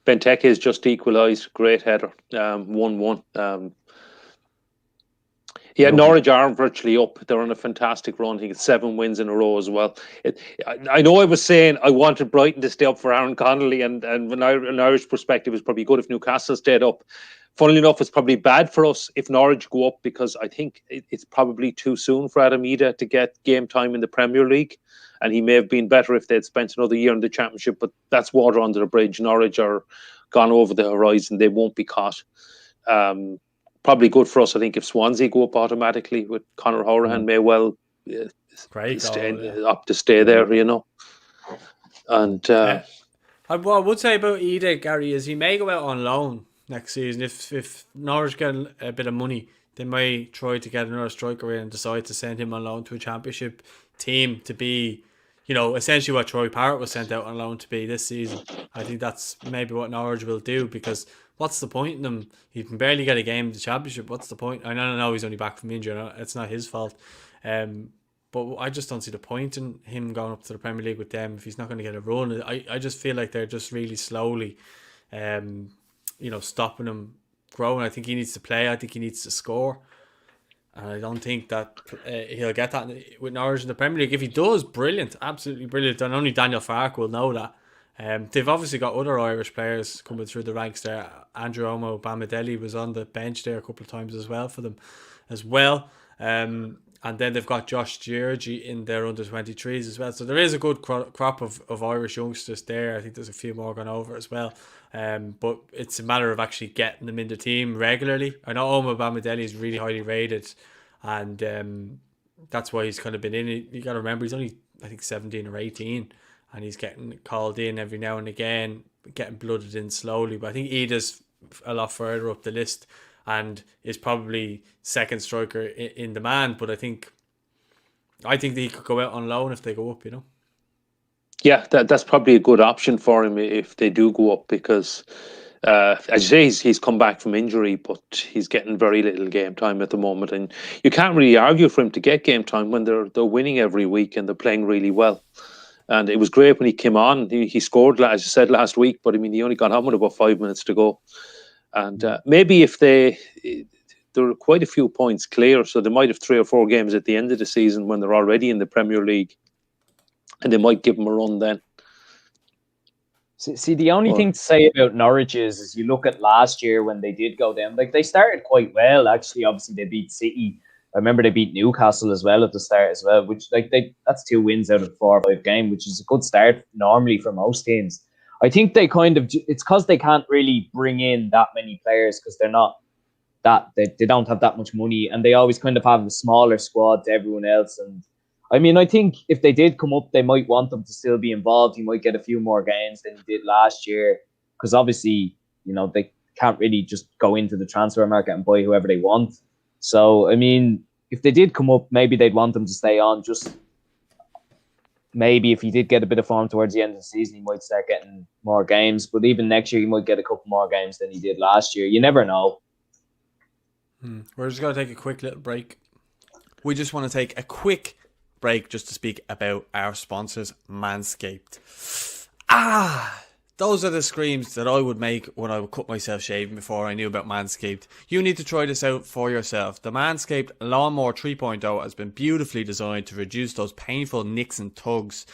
Benteke is just equalised. Great header, 1-1. Yeah, Norwich are virtually up. They're on a fantastic run. I think it's 7 wins in a row as well. I know I was saying I wanted Brighton to stay up for Aaron Connolly, and from an Irish perspective, it's probably good if Newcastle stayed up. Funnily enough, it's probably bad for us if Norwich go up, because I think it's probably too soon for Adam Ida to get game time in the Premier League, and he may have been better if they'd spent another year in the Championship, but that's water under the bridge. Norwich are gone over the horizon. They won't be caught. Probably good for us, I think, if Swansea go up automatically with Conor Hourihane may well up to stay there, And what I would say about Ida, Gary, is he may go out on loan next season. If Norwich get a bit of money, they may try to get another striker in and decide to send him on loan to a Championship team to be, essentially what Troy Parrott was sent out on loan to be this season. I think that's maybe what Norwich will do, because what's the point in them? He can barely get a game in the Championship. What's the point? I know he's only back from injury. It's not his fault. But I just don't see the point in him going up to the Premier League with them if he's not going to get a run. I just feel like they're just really slowly, stopping him growing. I think he needs to play. I think he needs to score. And I don't think that he'll get that with Norwich in the Premier League. If he does, brilliant. Absolutely brilliant. And only Daniel Farke will know that. They've obviously got other Irish players coming through the ranks there. Andrew Omo Bamidele was on the bench there a couple of times as well for them as well. And then they've got Josh Georgie in their under-23s as well. So there is a good crop of Irish youngsters there. I think there's a few more gone over as well. But it's a matter of actually getting them in the team regularly. I know Omo Bamidele is really highly rated, and that's why he's kind of been in it. You got to remember, he's only, I think, 17 or 18, and he's getting called in every now and again, getting blooded in slowly. But I think Ida's a lot further up the list and is probably second striker in demand. But I think that he could go out on loan if they go up, Yeah, that's probably a good option for him if they do go up, because as you say, he's come back from injury, but he's getting very little game time at the moment, and you can't really argue for him to get game time when they're winning every week and they're playing really well. And it was great when he came on. He scored, as you said, last week, but I mean, he only got on with about 5 minutes to go. And maybe if there are quite a few points clear, so they might have 3 or 4 games at the end of the season when they're already in the Premier League, and they might give him a run then. See, the only thing to say about Norwich is you look at last year when they did go down, like they started quite well, actually. Obviously, they beat City. I remember they beat Newcastle as well at the start as well, which that's 2 wins out of 4 or 5 games, which is a good start normally for most teams. I think they it's because they can't really bring in that many players because they're not they don't have that much money, and they always kind of have a smaller squad to everyone else. And I mean, I think if they did come up, they might want them to still be involved. He might get a few more games than he did last year, because obviously, they can't really just go into the transfer market and buy whoever they want. So, I mean, if they did come up, maybe they'd want them to stay on. Just maybe if he did get a bit of form towards the end of the season, he might start getting more games. But even next year, he might get a couple more games than he did last year. You never know. We're just going to take a quick little break. We just want to take a quick break just to speak about our sponsors, Manscaped. those are the screams that I would make when I would cut myself shaving before I knew about Manscaped. You need to try this out for yourself. The Manscaped Lawnmower 3.0 has been beautifully designed to reduce those painful nicks and tugs.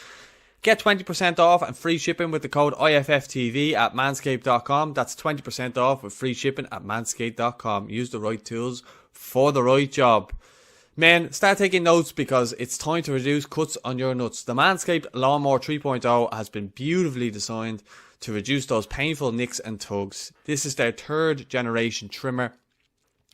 Get 20% off and free shipping with the code IFFTV at manscaped.com. That's 20% off with free shipping at manscaped.com. Use the right tools for the right job. Men, start taking notes because it's time to reduce cuts on your nuts. The Manscaped Lawnmower 3.0 has been beautifully designed to reduce those painful nicks and tugs. This is their 3rd generation trimmer,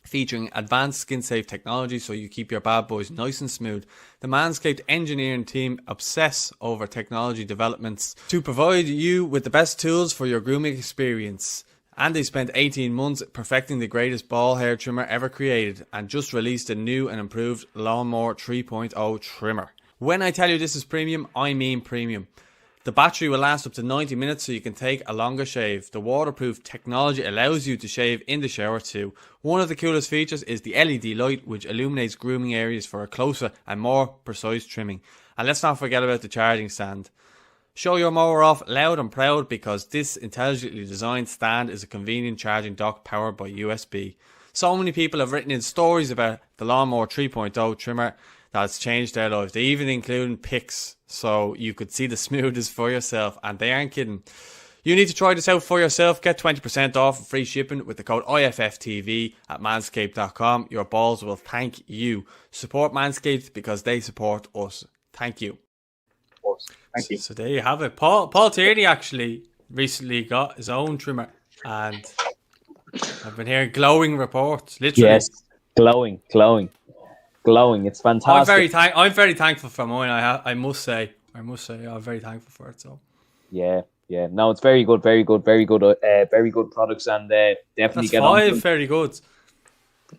featuring advanced skin-safe technology so you keep your bad boys nice and smooth. The Manscaped engineering team obsess over technology developments to provide you with the best tools for your grooming experience. And they spent 18 months perfecting the greatest ball hair trimmer ever created and just released a new and improved Lawnmower 3.0 trimmer. When I tell you this is premium, I mean premium. The battery will last up to 90 minutes so you can take a longer shave. The waterproof technology allows you to shave in the shower too. One of the coolest features is the LED light, which illuminates grooming areas for a closer and more precise trimming. And let's not forget about the charging stand. Show your mower off loud and proud because this intelligently designed stand is a convenient charging dock powered by USB. So many people have written in stories about the Lawnmower 3.0 trimmer that's changed their life. They even include pics so you could see the smoothness for yourself, and they aren't kidding. You need to try this out for yourself. Get 20% off and free shipping with the code IFFTV at manscaped.com. Your balls will thank you. Support Manscaped because they support us. Thank you. Thank you. So there you have it. Paul Tierney actually recently got his own trimmer, and I've been hearing glowing reports. Literally, Yes, glowing. It's fantastic. I'm very thankful for mine. I must say, I'm very thankful for it. So Yeah. No, it's very good products, and definitely that's get 5 very good.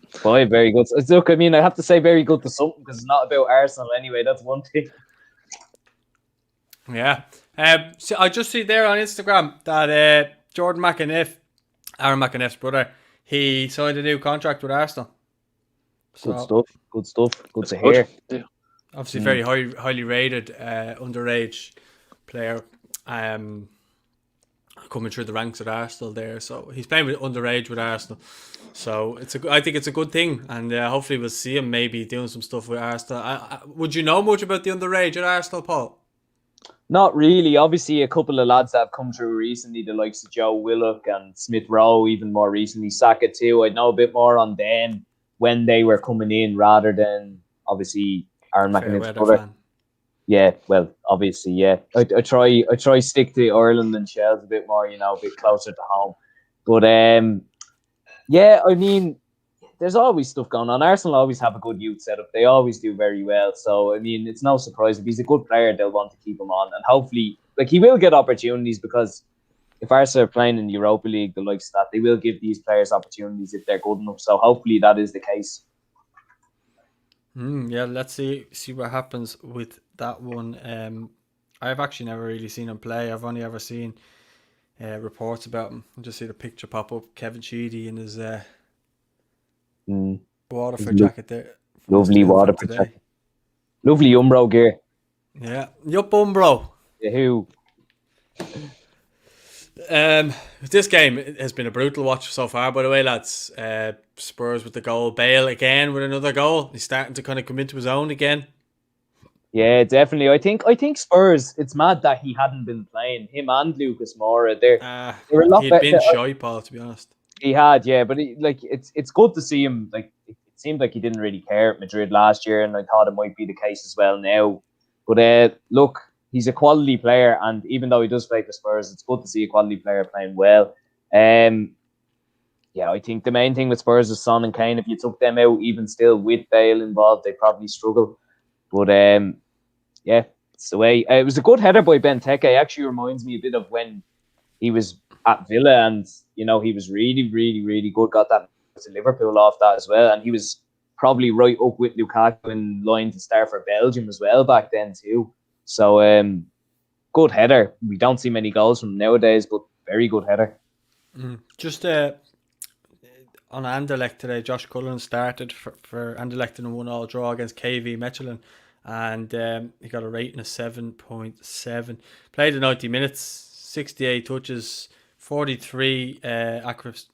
5 very good. Look, I mean, I have to say very good to something because it's not about Arsenal anyway. That's one thing. Yeah. So I just see there on Instagram that Jordan McAniff, Aaron McAniff's brother, he signed a new contract with Arsenal. So, Good stuff. Good to hear. Yeah. Obviously, very highly rated underage player. Coming through the ranks at Arsenal there, so he's playing with underage with Arsenal. So I think it's a good thing, and hopefully we'll see him maybe doing some stuff with Arsenal. Would you know much about the underage at Arsenal, Paul? Not really. Obviously, a couple of lads that have come through recently, the likes of Joe Willock and Smith Rowe, even more recently, Saka too. I know a bit more on them when they were coming in rather than obviously Aaron McAniff's brother. Fan. Yeah, well, obviously, yeah. I try stick to Ireland and Shells a bit more, a bit closer to home. But yeah, I mean, there's always stuff going on. Arsenal always have a good youth setup. They always do very well. So, I mean, it's no surprise. If he's a good player, they'll want to keep him on. And hopefully, he will get opportunities because if Arsenal are playing in the Europa League, the likes of that, they will give these players opportunities if they're good enough. So, hopefully, that is the case. Yeah, let's see what happens with that one. I've actually never really seen him play. I've only ever seen reports about him. I just see the picture pop up. Kevin Sheedy in his Waterford jacket there. Lovely Waterford jacket. Lovely Umbro gear. Yeah, yup, Umbro. Yahoo. This game has been a brutal watch so far, by the way, lads. Spurs with the goal. Bale again with another goal. He's starting to kind of come into his own again. Yeah, definitely. I think Spurs, it's mad that he hadn't been playing. Him and Lucas Moura. They were a lot he'd better. Been shy, Paul, to be honest. He had, yeah, but it's good to see him. It seemed like he didn't really care at Madrid last year, and I thought it might be the case as well now. But look, he's a quality player, and even though he does play for Spurs, it's good to see a quality player playing well. Yeah, I think the main thing with Spurs is Son and Kane. If you took them out, even still with Bale involved, they probably struggle. But yeah, it's the way. It was a good header by Benteke. It actually reminds me a bit of when he was at Villa, and he was really, really, really good. Got that to Liverpool off that as well, and he was probably right up with Lukaku in line to start for Belgium as well back then too. So good header. We don't see many goals from him nowadays, but very good header. Just on Anderlecht today, Josh Cullen started for Anderlecht in a 1-1 draw against KV Mechelen, and he got a rating of 7.7. Played the 90 minutes, 68 touches, 43 accurate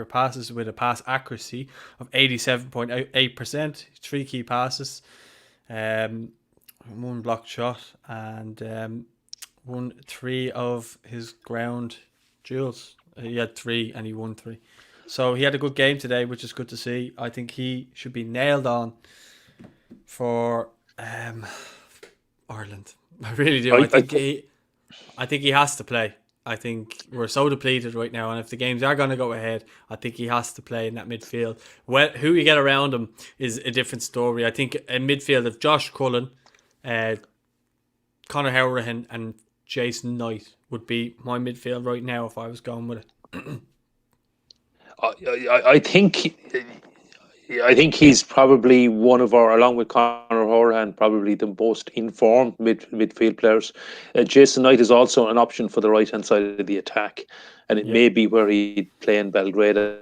passes with a pass accuracy of 87.8%. 3 key passes, one blocked shot, and won 3 of his ground duels. He had 3 and he won 3. So he had a good game today, which is good to see. I think he should be nailed on for Ireland. I really do. I think he has to play. I think we're so depleted right now, and if the games are going to go ahead, I think he has to play in that midfield. Well, who you get around him is a different story. I think in midfield, if Josh Cullen, Conor Hourihane and Jason Knight would be my midfield right now if I was going with it. I think he's probably one of our, along with Conor Hourihane, probably the most informed midfield players. Jason Knight is also an option for the right hand side of the attack, and it may be where he'd play in Belgrade. I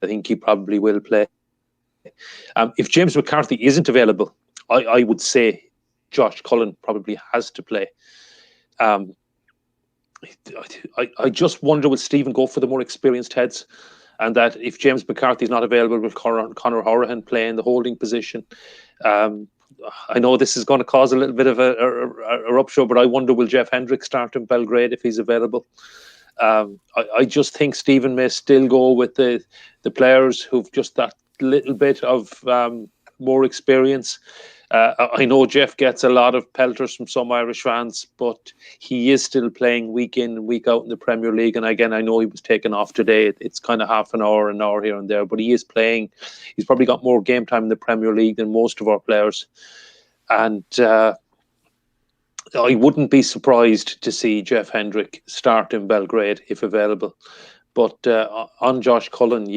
think he probably will play. If James McCarthy isn't available, I would say Josh Cullen probably has to play. I just wonder, will Stephen go for the more experienced heads, and that if James McCarthy is not available, will Conor Hourihane play in the holding position? I know this is going to cause a little bit of a rupture, but I wonder, will Jeff Hendrick start in Belgrade if he's available? I just think Stephen may still go with the players who've just that little bit of more experience. I know Jeff gets a lot of pelters from some Irish fans, but he is still playing week in and week out in the Premier League. And again, I know he was taken off today. It's kind of half an hour here and there, but he is playing. He's probably got more game time in the Premier League than most of our players. And I wouldn't be surprised to see Jeff Hendrick start in Belgrade if available. But on Josh Cullen,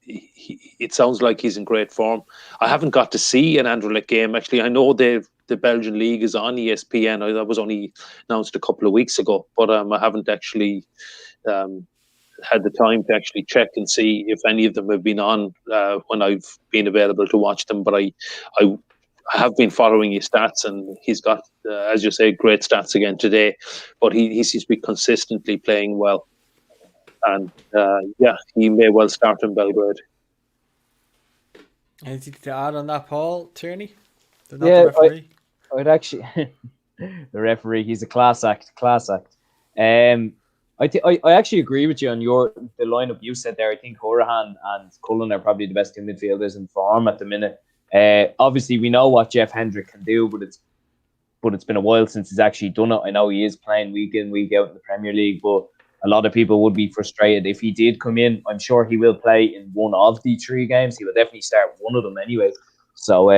it sounds like he's in great form. I haven't got to see an Anderlecht game. Actually, I know the Belgian league is on ESPN. That was only announced a couple of weeks ago, but I haven't actually had the time to actually check and see if any of them have been on when I've been available to watch them. But I have been following his stats, and he's got, as you say, great stats again today. But he seems to be consistently playing well. And he may well start in Belgrade. Anything to add on that, Paul Tierney? The referee? I'd actually the referee. He's a class act. I actually agree with you on the lineup you said there. I think Hourihane and Cullen are probably the best 2 midfielders in form at the minute. Obviously, we know what Jeff Hendrick can do, but it's been a while since he's actually done it. I know he is playing week in, week out in the Premier League, but a lot of people would be frustrated if he did come in. I'm sure he will play in one of the 3 games. He will definitely start one of them anyway. So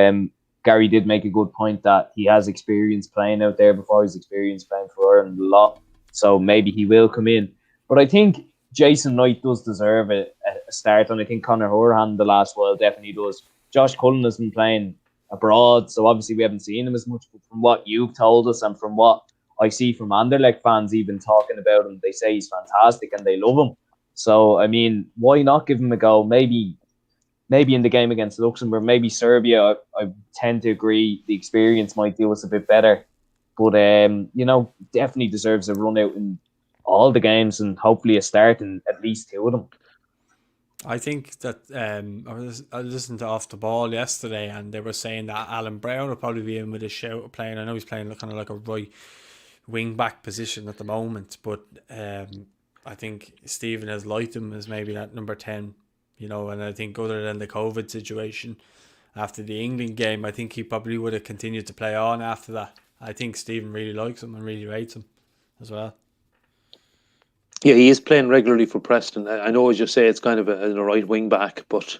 Gary did make a good point that he has experience playing out there before. He's experienced playing for Ireland a lot. So maybe he will come in. But I think Jason Knight does deserve a start. And I think Conor Hourihane the last while definitely does. Josh Cullen has been playing abroad. So obviously we haven't seen him as much. But from what you've told us and from what I see from Anderlecht fans even talking about him, they say he's fantastic and they love him. So, I mean, why not give him a go? Maybe in the game against Luxembourg, maybe Serbia, I tend to agree the experience might do us a bit better. But, definitely deserves a run out in all the games and hopefully a start in at least 2 of them. I think that I listened to Off the Ball yesterday, and they were saying that Alan Brown will probably be in with a shout of playing. I know he's playing kind of like a right wing back position at the moment, but I think Stephen has liked him as maybe that number 10, and I think other than the COVID situation after the England game, I think he probably would have continued to play on after that. I think Stephen really likes him and really rates him as well. Yeah, he is playing regularly for Preston. I know, as you say, it's kind of a right wing back, but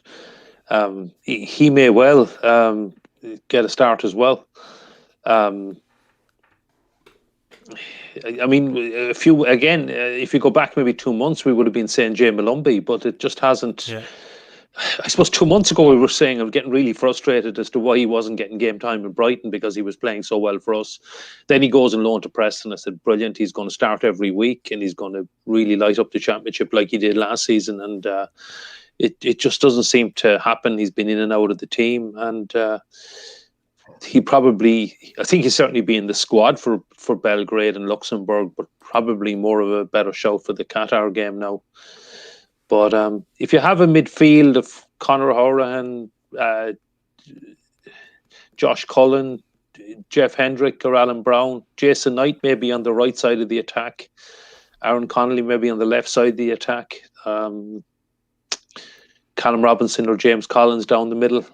he may well get a start as well. I mean, if you go back maybe 2 months, we would have been saying Jay Malumbi, but it just hasn't. Yeah. I suppose 2 months ago we were saying I'm getting really frustrated as to why he wasn't getting game time in Brighton because he was playing so well for us. Then he goes on loan to Preston. I said, brilliant, he's going to start every week and he's going to really light up the championship like he did last season. And it just doesn't seem to happen. He's been in and out of the team. And I think he'll certainly be in the squad for Belgrade and Luxembourg, but probably more of a better shout for the Qatar game now. But if you have a midfield of Conor Hourihane, Josh Cullen, Jeff Hendrick or Alan Brown, Jason Knight maybe on the right side of the attack, Aaron Connolly maybe on the left side of the attack, Callum Robinson or James Collins down the middle.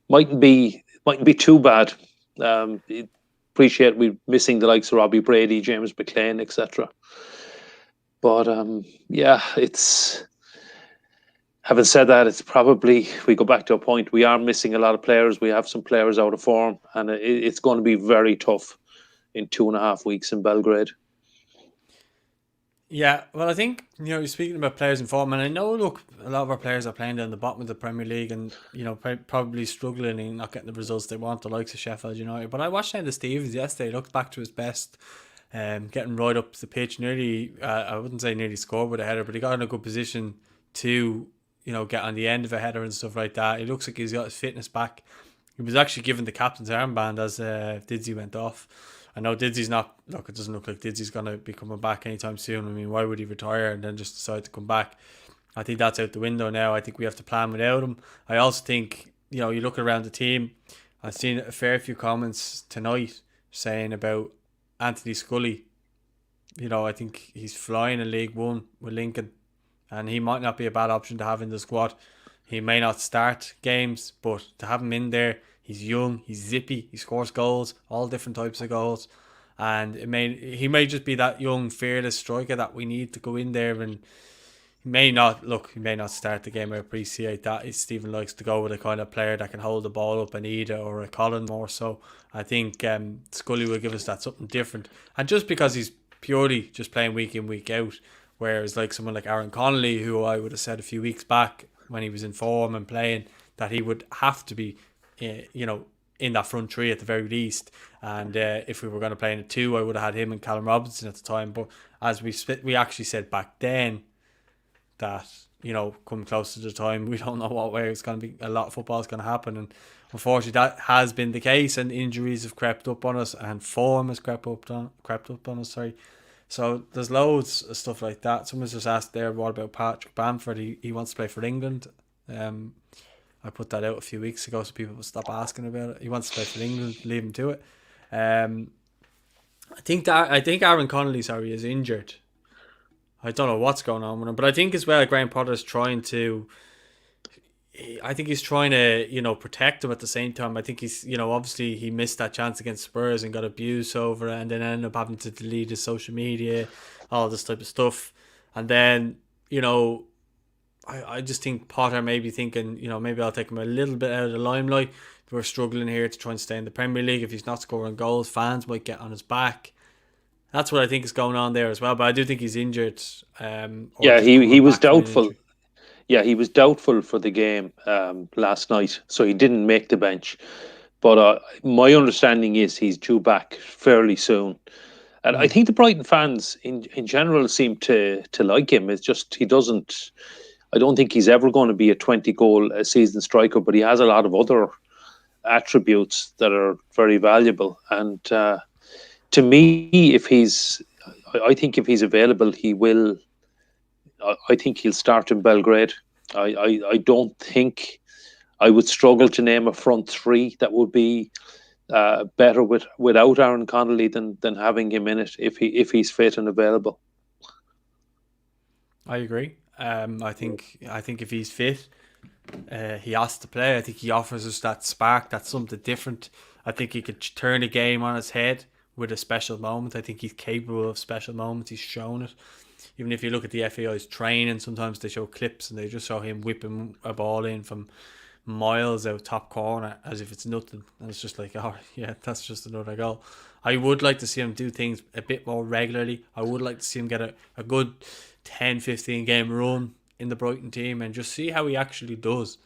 Mightn't be too bad. Appreciate we missing the likes of Robbie Brady, James McLean, etc. But it's. Having said that, it's probably, we go back to a point, we are missing a lot of players. We have some players out of form, and it's going to be very tough in 2.5 weeks in Belgrade. Yeah, well, I think, you're speaking about players in form, and I know, look, a lot of our players are playing down the bottom of the Premier League and, probably struggling and not getting the results they want, the likes of Sheffield United. But I watched Andy Stevens yesterday, looked back to his best, getting right up the pitch, nearly, I wouldn't say nearly scored with a header, but he got in a good position to, get on the end of a header and stuff like that. It looks like he's got his fitness back. He was actually given the captain's armband as Didsey went off. I know Didsey's not, look, it doesn't look like Didsey's going to be coming back anytime soon. I mean, why would he retire and then just decide to come back? I think that's out the window now. I think we have to plan without him. I also think, you look around the team, I've seen a fair few comments tonight saying about Anthony Scully. I think he's flying in League One with Lincoln, and he might not be a bad option to have in the squad. He may not start games, but to have him in there, he's young, he's zippy, he scores goals, all different types of goals. And he may just be that young, fearless striker that we need to go in there. And he may not start the game. I appreciate that. Stephen likes to go with a kind of player that can hold the ball up, an Ida or a Colin more so. I think Scully will give us that something different. And just because he's purely just playing week in, week out, whereas like someone like Aaron Connolly, who I would have said a few weeks back when he was in form and playing, that he would have to be, in that front three at the very least. And if we were going to play in a 2, I would have had him and Callum Robinson at the time. But as we actually said back then that, coming close to the time, we don't know what way it's going to be. A lot of football is going to happen. And unfortunately, that has been the case. And injuries have crept up on us and form has crept up on us. So there's loads of stuff like that. Someone's just asked there, what about Patrick Bamford? He wants to play for England. I put that out a few weeks ago so people will stop asking about it. He wants to play for England, leave him to it. I think Aaron Connolly, is injured. I don't know what's going on with him, but I think as well Graham Potter's trying to protect him at the same time. I think he's, obviously he missed that chance against Spurs and got abused over it, and then ended up having to delete his social media, all this type of stuff. And then, I just think Potter may be thinking, maybe I'll take him a little bit out of the limelight. We're struggling here to try and stay in the Premier League. If he's not scoring goals, fans might get on his back. That's what I think is going on there as well. But I do think he's injured. He was doubtful. Yeah, he was doubtful for the game last night, so he didn't make the bench. But my understanding is he's due back fairly soon. And I think the Brighton fans in general seem to like him. It's just I don't think he's ever going to be a 20-goal a season striker, but he has a lot of other attributes that are very valuable. And to me, I think if he's available, he will. I think he'll start in Belgrade. I don't think I would struggle to name a front three that would be better without Aaron Connolly than having him in it if he's fit and available. I agree. I think if he's fit, he has to play. I think he offers us that spark. That's something different. I think he could turn a game on its head with a special moment. I think he's capable of special moments. He's shown it. Even if you look at the FAI's training, sometimes they show clips and they just show him whipping a ball in from miles out top corner as if it's nothing. And it's just like, oh yeah, that's just another goal. I would like to see him do things a bit more regularly. I would like to see him get a good 10-15 game run in the Brighton team and just see how he actually does,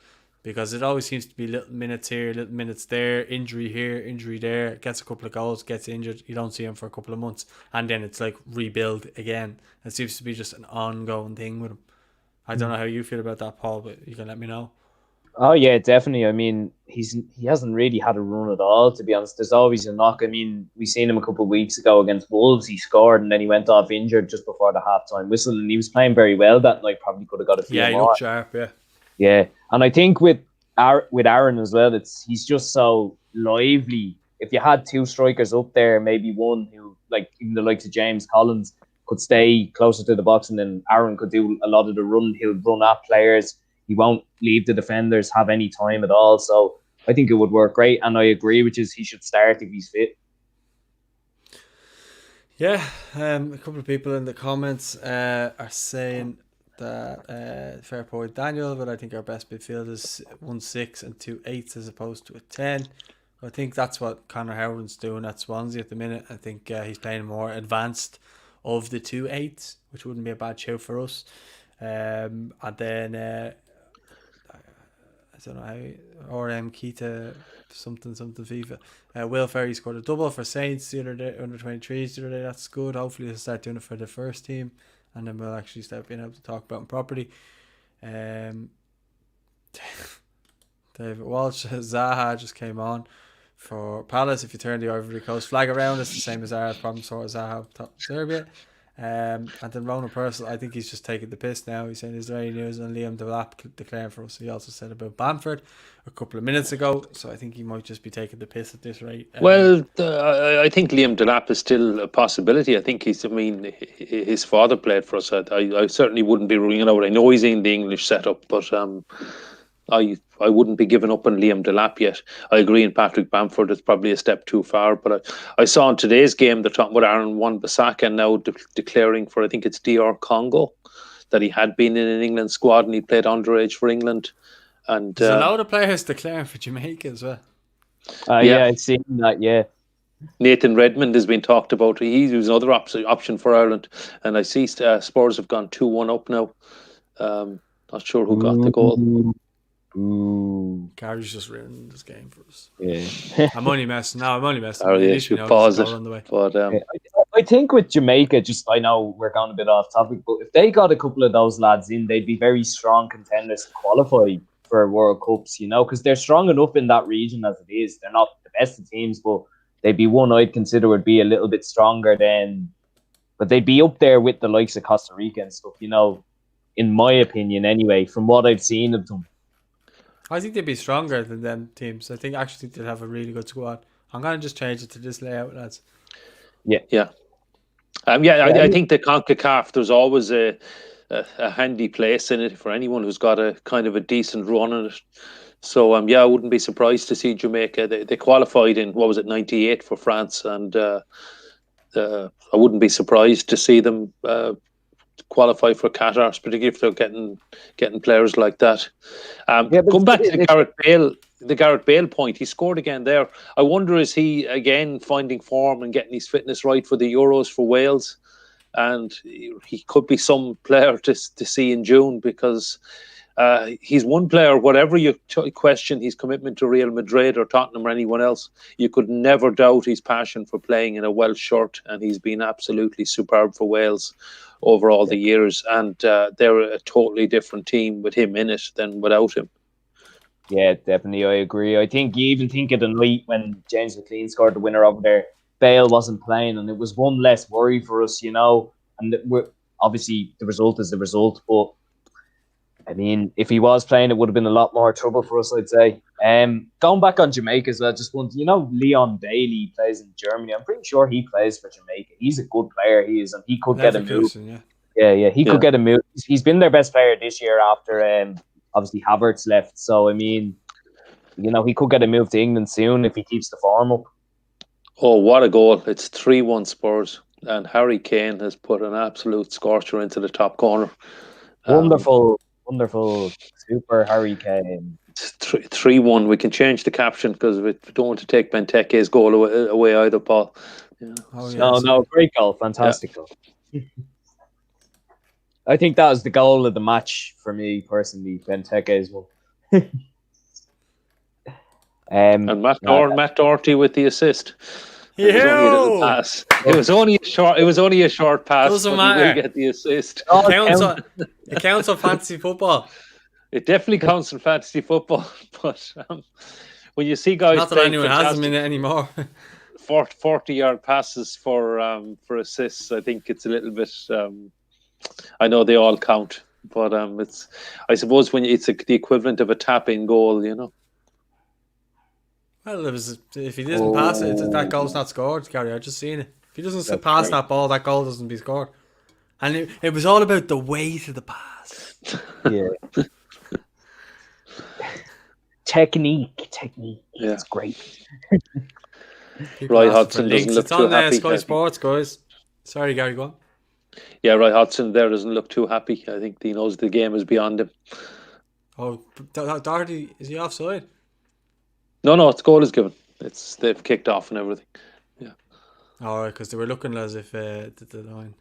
because it always seems to be little minutes here, little minutes there, injury here, injury there, gets a couple of goals, gets injured, you don't see him for a couple of months, and then it's like rebuild again. It seems to be just an ongoing thing with him. I don't know how you feel about that, Paul, but you can let me know. Oh yeah, definitely. I mean, he hasn't really had a run at all, to be honest. There's always a knock. I mean, we seen him a couple of weeks ago against Wolves. He scored and then he went off injured just before the halftime whistle, and he was playing very well that night. Probably could have got a few Yeah, he more. looked sharp. Yeah. Yeah, and I think with Aaron as well, he's just so lively. If you had two strikers up there, maybe one who, like even the likes of James Collins, could stay closer to the box, and then Aaron could do a lot of the run. He'll run at players. He won't leave the defenders have any time at all. So I think it would work great, and I agree, which is he should start if he's fit. Yeah, a couple of people in the comments are saying that fair point, Daniel, but I think our best midfield is 1-6 and 2-8 as opposed to a 10. I think that's what Conor Hourihane's doing at Swansea at the minute. I think he's playing more advanced of the 2-8s, which wouldn't be a bad show for us. And then I don't know how, or Keita something FIFA. Will Ferry scored a double for Saints the other day, under 23s the other day. That's good. Hopefully he'll start doing it for the first team, and then we'll actually start being able to talk about him properly. David Walsh, Zaha just came on for Palace. If you turn the Ivory Coast flag around, it's the same as our problem sort of Zaha top Serbia. And then Ronan Purcell, I think he's just taking the piss now. He's saying, is there any news on Liam Delap declaring for us? He also said about Bamford a couple of minutes ago, so I think he might just be taking the piss at this rate. I think Liam Delap is still a possibility. I think his father played for us. I certainly wouldn't be ruling it out. I know he's in the English setup, but I wouldn't be giving up on Liam Delap yet. I agree, in Patrick Bamford is probably a step too far, but I saw in today's game they're talking about Aaron Wan-Bissaka now declaring for, I think it's DR Congo, that he had been in an England squad and he played underage for England. And there's a lot of players declaring for Jamaica as well. Yeah, I've seen that. Yeah, Nathan Redmond has been talked about. He was another option for Ireland, and I see Spurs have gone 2-1 up now. Not sure who got the goal. Gary's just ruining this game for us. Yeah. I'm only messing. You should pause it. On the way. But I think with Jamaica, I know we're going a bit off topic, but if they got a couple of those lads in, they'd be very strong contenders to qualify for World Cups, because they're strong enough in that region as it is. They're not the best of teams, but they'd be one I'd consider would be a little bit stronger but they'd be up there with the likes of Costa Rica and stuff, in my opinion anyway, from what I've seen of them. I think they'd be stronger than them teams. I think actually they'd have a really good squad. I'm going to just change it to this layout, lads. Yeah. I think the CONCACAF, there's always a handy place in it for anyone who's got a kind of a decent run in it. So, I wouldn't be surprised to see Jamaica. They qualified in, 98 for France, and I wouldn't be surprised to see them qualify for Qatar, particularly if they're getting players like that. Come back to the Gareth Bale point. He scored again there. I wonder, is he again finding form and getting his fitness right for the Euros for Wales? And he could be some player to see in June, because he's one player, whatever you question his commitment to Real Madrid or Tottenham or anyone else, you could never doubt his passion for playing in a Welsh shirt, and he's been absolutely superb for Wales over all the years, and they're a totally different team with him in it than without him. Yeah, definitely, I agree. I think you even think of the night when James McLean scored the winner over there, Bale wasn't playing, and it was one less worry for us, and obviously the result is the result, but I mean, if he was playing, it would have been a lot more trouble for us, I'd say. Going back on Jamaica as well, just one, Leon Bailey plays in Germany. I'm pretty sure he plays for Jamaica. He's a good player, he is, and he could get a move. He could get a move. He's been their best player this year after, obviously, Havertz left. So, I mean, he could get a move to England soon if he keeps the form up. Oh, what a goal. It's 3-1 Spurs, and Harry Kane has put an absolute scorcher into the top corner. Wonderful, super Harry Kane. 3-1. We can change the caption because we don't want to take Benteke's goal away either, Paul. Yeah. No, great goal, fantastic goal. I think that was the goal of the match for me personally. Benteke's one. And Matt Doherty with the assist. It was only a little pass. It was only a short pass. Doesn't but matter. He will get the assist. It counts on fantasy football. It definitely counts in fantasy football, but when you see guys Not that playing anyone has them in fantastic it anymore. 40-yard passes for assists, I think it's a little bit. I know they all count, but it's. I suppose when it's the equivalent of a tap-in goal, you know. Well, if he doesn't pass it, that goal's not scored, Gary. I've just seen it. If he doesn't pass that ball, that goal doesn't be scored. And it was all about the weight of the pass. Yeah. Technique. Yeah. It's great. Roy Hodgson doesn't look too happy. It's on Sky Sports, guys. Sorry, Gary, go on. Yeah, Roy Hodgson there doesn't look too happy. I think he knows the game is beyond him. Oh, Doherty, is he offside? No, it's goal is given. They've kicked off and everything. Yeah. All right, because they were looking as if the line.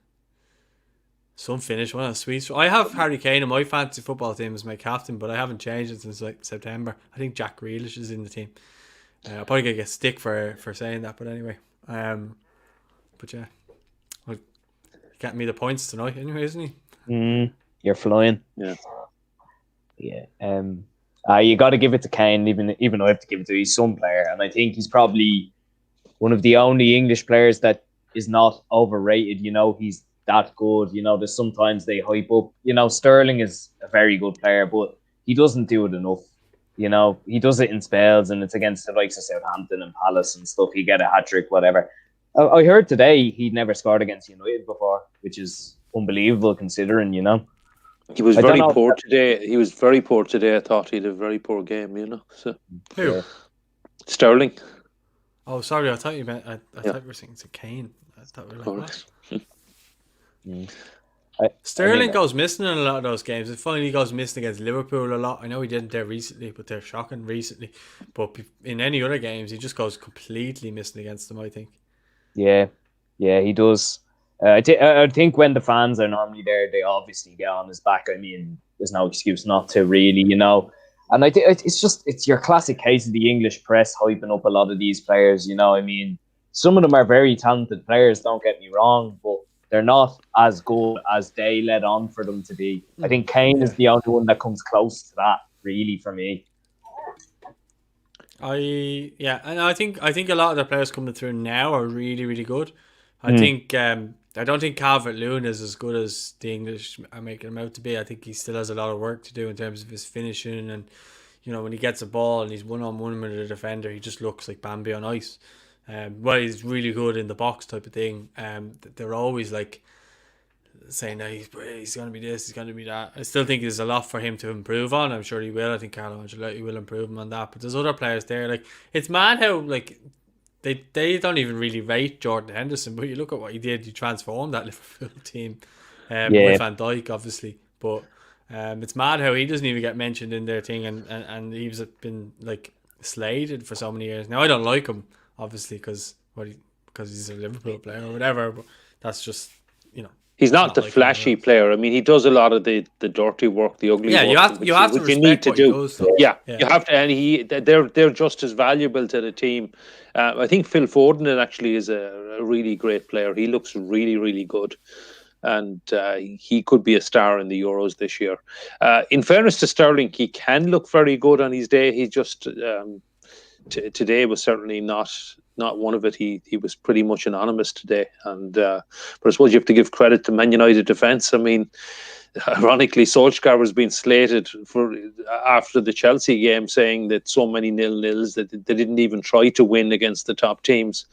Some finish, one of the sweet. I have Harry Kane in my fantasy football team as my captain, but I haven't changed it since like September. I think Jack Grealish is in the team. I'll probably get stick for saying that, but anyway. But yeah, well, getting me the points tonight, anyway, isn't he? You're flying. Yeah. You got to give it to Kane, even though I have to give it to his son player, and I think he's probably one of the only English players that is not overrated. You know, he's that good. You know, there's sometimes they hype up. You know, Sterling is a very good player, but he doesn't do it enough. You know, he does it in spells, and it's against the likes of Southampton and Palace and stuff. He get a hat-trick, whatever. I heard today he'd never scored against United before, which is unbelievable considering, you know. He was very poor today. He was very poor today. I thought he had a very poor game, you know. So who? Sterling. Oh, sorry. I thought you meant. I thought you were saying it's a Kane. I thought we were like what? Sterling goes missing in a lot of those games. It finally goes missing against Liverpool a lot. I know he didn't there recently, but they're shocking recently. But in any other games, he just goes completely missing against them, I think. Yeah, he does. I think when the fans are normally there, they obviously get on his back. I mean, there's no excuse not to really, you know. And I think it's your classic case of the English press hyping up a lot of these players, you know. I mean, some of them are very talented players, don't get me wrong, but they're not as good as they let on for them to be. I think Kane is the only one that comes close to that, really, for me. And I think a lot of the players coming through now are really, really good. I think I don't think Calvert-Lewin is as good as the English are making him out to be. I think he still has a lot of work to do in terms of his finishing, and you know, when he gets a ball and he's one-on-one with a defender, he just looks like Bambi on ice. Well, he's really good in the box type of thing. They're always like saying that he's going to be this, he's going to be that. I still think there's a lot for him to improve on. I'm sure he will. I think Carlo Ancelotti will improve him on that. But there's other players there. Like, it's mad how like they don't even really rate Jordan Henderson, but you look at what he did. He transformed that Liverpool team with Van Dijk, obviously. But it's mad how he doesn't even get mentioned in their thing, and he's been like slated for so many years. Now I don't like him, obviously, because he's a Liverpool player or whatever. But that's just, you know. He's not the flashy player. I mean, he does a lot of the dirty work, the ugly work. You have to respect need to what do. He does, though. Yeah, you have to, and they're just as valuable to the team. I think Phil Foden actually is a really great player. He looks really, really good, and he could be a star in the Euros this year. In fairness to Sterling, he can look very good on his day. He just today was certainly not one of it. He was pretty much anonymous today, and but I suppose you have to give credit to Man United defence. I mean, ironically, Solskjaer has been slated for after the Chelsea game, saying that so many 0-0s that they didn't even try to win against the top teams,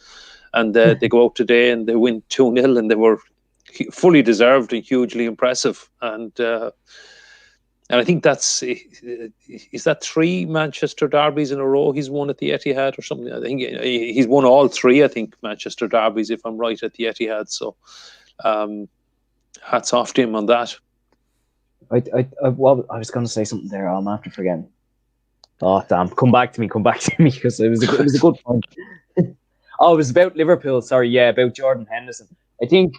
and they go out today and they win 2-0, and they were fully deserved and hugely impressive. And I think is that 3 Manchester derbies in a row he's won at the Etihad or something. I think he's won all 3, I think, Manchester derbies, if I'm right, at the Etihad. So hats off to him on that. I was going to say something there. I'm after forgetting. Oh, damn. Come back to me, because it was a good point. Oh, it was about Liverpool. Sorry, yeah, about Jordan Henderson. I think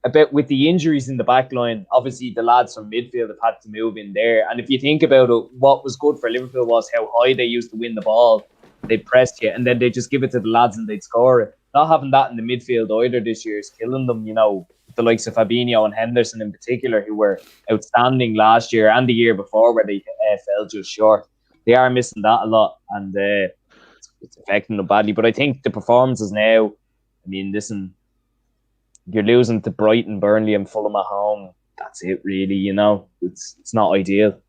about with the injuries in the back line, obviously the lads from midfield have had to move in there. And if you think about it, what was good for Liverpool was how high they used to win the ball. They pressed you, and then they just give it to the lads and they'd score it. Not having that in the midfield either this year is killing them, you know. the likes of Fabinho and Henderson in particular, who were outstanding last year and the year before, where they fell just short. They are missing that a lot, and it's affecting them badly. But I think the performances now, I mean, listen, you're losing to Brighton, Burnley, and Fulham at home. That's it, really. You know, it's not ideal.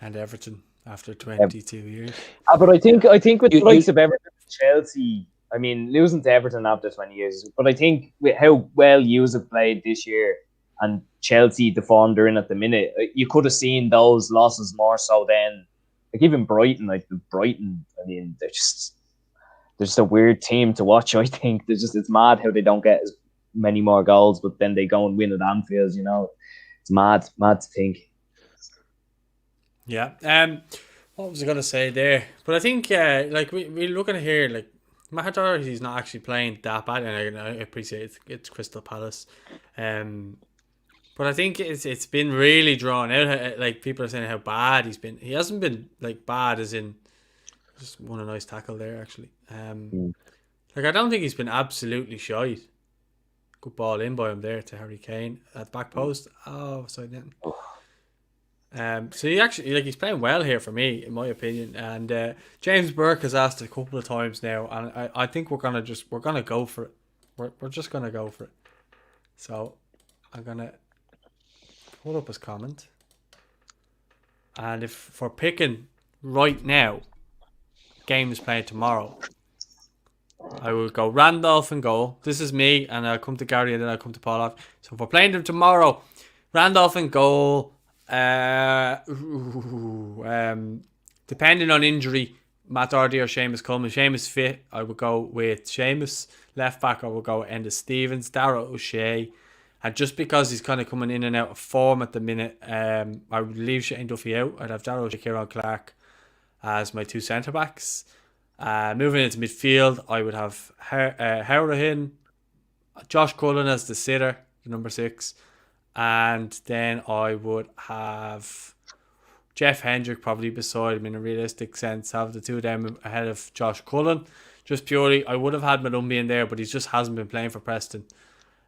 And Everton after 22 years. But I think with the likes of Everton, Chelsea, I mean, losing to Everton after 20 years, but I think with how well you have played this year and Chelsea, the form they're in at the minute, you could have seen those losses more so than, like, even Brighton. Like, Brighton, I mean, they're just a weird team to watch. I think it's mad how they don't get as many more goals, but then they go and win at Anfield. You know, it's mad to think. Yeah. What was I gonna say there? But I think like we looking at here, like Matt Doherty's not actually playing that bad, and I appreciate it's Crystal Palace. But I think it's been really drawn out. Like, people are saying how bad he's been. He hasn't been like bad as in just won a nice tackle there actually. Like, I don't think he's been absolutely shite. Good ball in by him there to Harry Kane at back post. Oh, sorry then. So he actually, like, he's playing well here for me, in my opinion. And James Burke has asked a couple of times now, and I think we're gonna go for it. We're just gonna go for it. So I'm gonna pull up his comment, and if we're picking right now, game is playing tomorrow, I will go Randolph in goal. This is me, and I'll come to Gary, and then I'll come to Paul. So if we're playing them tomorrow, Randolph in goal. Depending on injury, Matt Doherty or Seamus Coleman. Seamus fit, I would go with Seamus. Left back, I would go with Enda Stevens, Dara O'Shea. And just because he's kind of coming in and out of form at the minute, I would leave Shane Duffy out. I'd have Dara O'Shea, Kieran Clark as my two centre backs. Moving into midfield, I would have Hourihane, Josh Cullen as the sitter, the number 6. And then I would have Jeff Hendrick probably beside him in a realistic sense. Have the two of them ahead of Josh Cullen. Just purely, I would have had Malumbi in there, but he just hasn't been playing for Preston.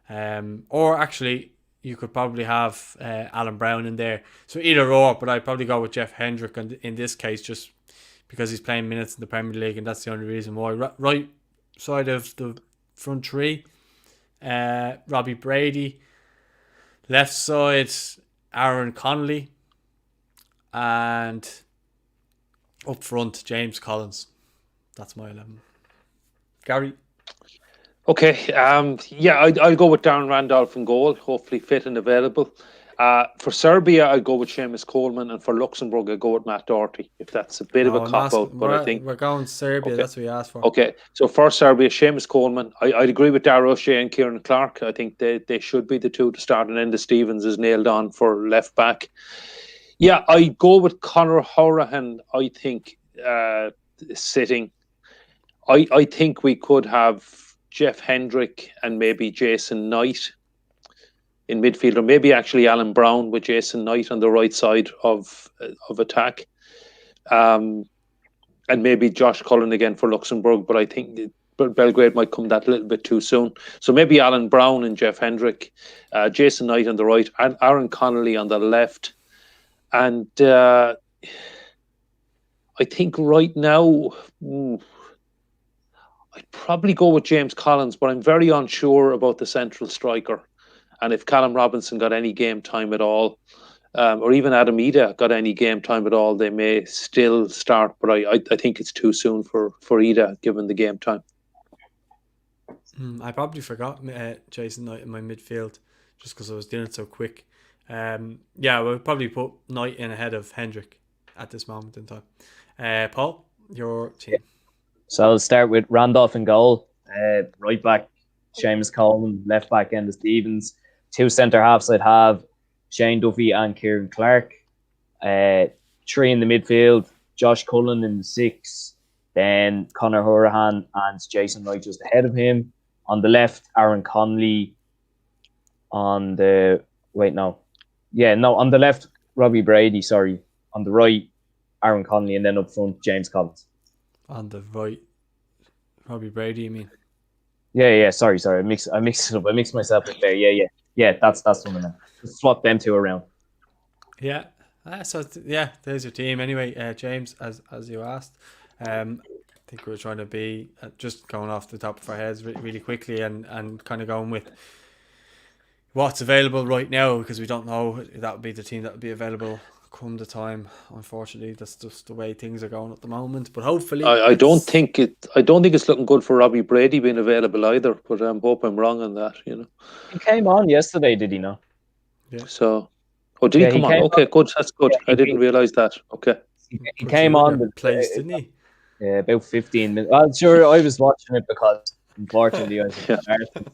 Or actually, you could probably have Alan Brown in there. So either or, but I'd probably go with Jeff Hendrick in this case, just because he's playing minutes in the Premier League, and that's the only reason why. Right side of the front three, Robbie Brady. Left side, Aaron Connolly. And up front, James Collins. That's my 11. Gary? Okay, I'll go with Darren Randolph in goal, hopefully fit and available. For Serbia, I'll go with Seamus Coleman, and for Luxembourg, I'll go with Matt Doherty, if that's a bit of a cop-out. But I think we're going Serbia, okay. That's what we asked for. Okay, so for Serbia, Seamus Coleman, I'd agree with Dara O'Shea and Kieran Clark. I think they should be the two to start, and Enda Stevens is nailed on for left back. Yeah, I go with Conor Hourihane, I think, sitting. I think we could have Jeff Hendrick and maybe Jason Knight in midfield, or maybe actually Alan Brown with Jason Knight on the right side of attack. And maybe Josh Cullen again for Luxembourg, but I think Belgrade might come that a little bit too soon. So maybe Alan Brown and Jeff Hendrick, Jason Knight on the right, and Aaron Connolly on the left. And I think right now, I'd probably go with James Collins, but I'm very unsure about the central striker. And if Callum Robinson got any game time at all, or even Adam Ida got any game time at all, they may still start. But I think it's too soon for Ida, given the game time. I probably forgot Jason Knight in my midfield, just because I was doing it so quick. We'll probably put Knight in ahead of Hendrick at this moment in time. Paul, your team. So I'll start with Randolph in goal. Right back, Seamus Coleman. Left back, Enda Stevens. Two centre halves I'd have Shane Duffy and Kieran Clark. 3 in the midfield, Josh Cullen in the 6. Then Conor Hourihane and Jason Knight just ahead of him. On the left, Aaron Connolly. On the left, Robbie Brady, sorry. On the right, Aaron Connolly, and then up front, James Collins. On the right, Robbie Brady, you mean? Yeah. Sorry. I mixed it up. I mixed myself up there. Yeah. That's one of them. Just swap them two around. Yeah. There's your team anyway, James, as you asked. I think we're trying to be just going off the top of our heads really quickly and kind of going with what's available right now, because we don't know if that would be the team that would be available come the time. Unfortunately, that's just the way things are going at the moment. But hopefully, I don't think it's looking good for Robbie Brady being available either. But I hope I'm wrong on that. He came on yesterday, did he not? Yeah. So, did he come on? Okay, good. That's good. I didn't realize that. Okay. He came on the place, didn't he? Yeah, about 15 minutes. Well, sure, I was watching it because, unfortunately, I was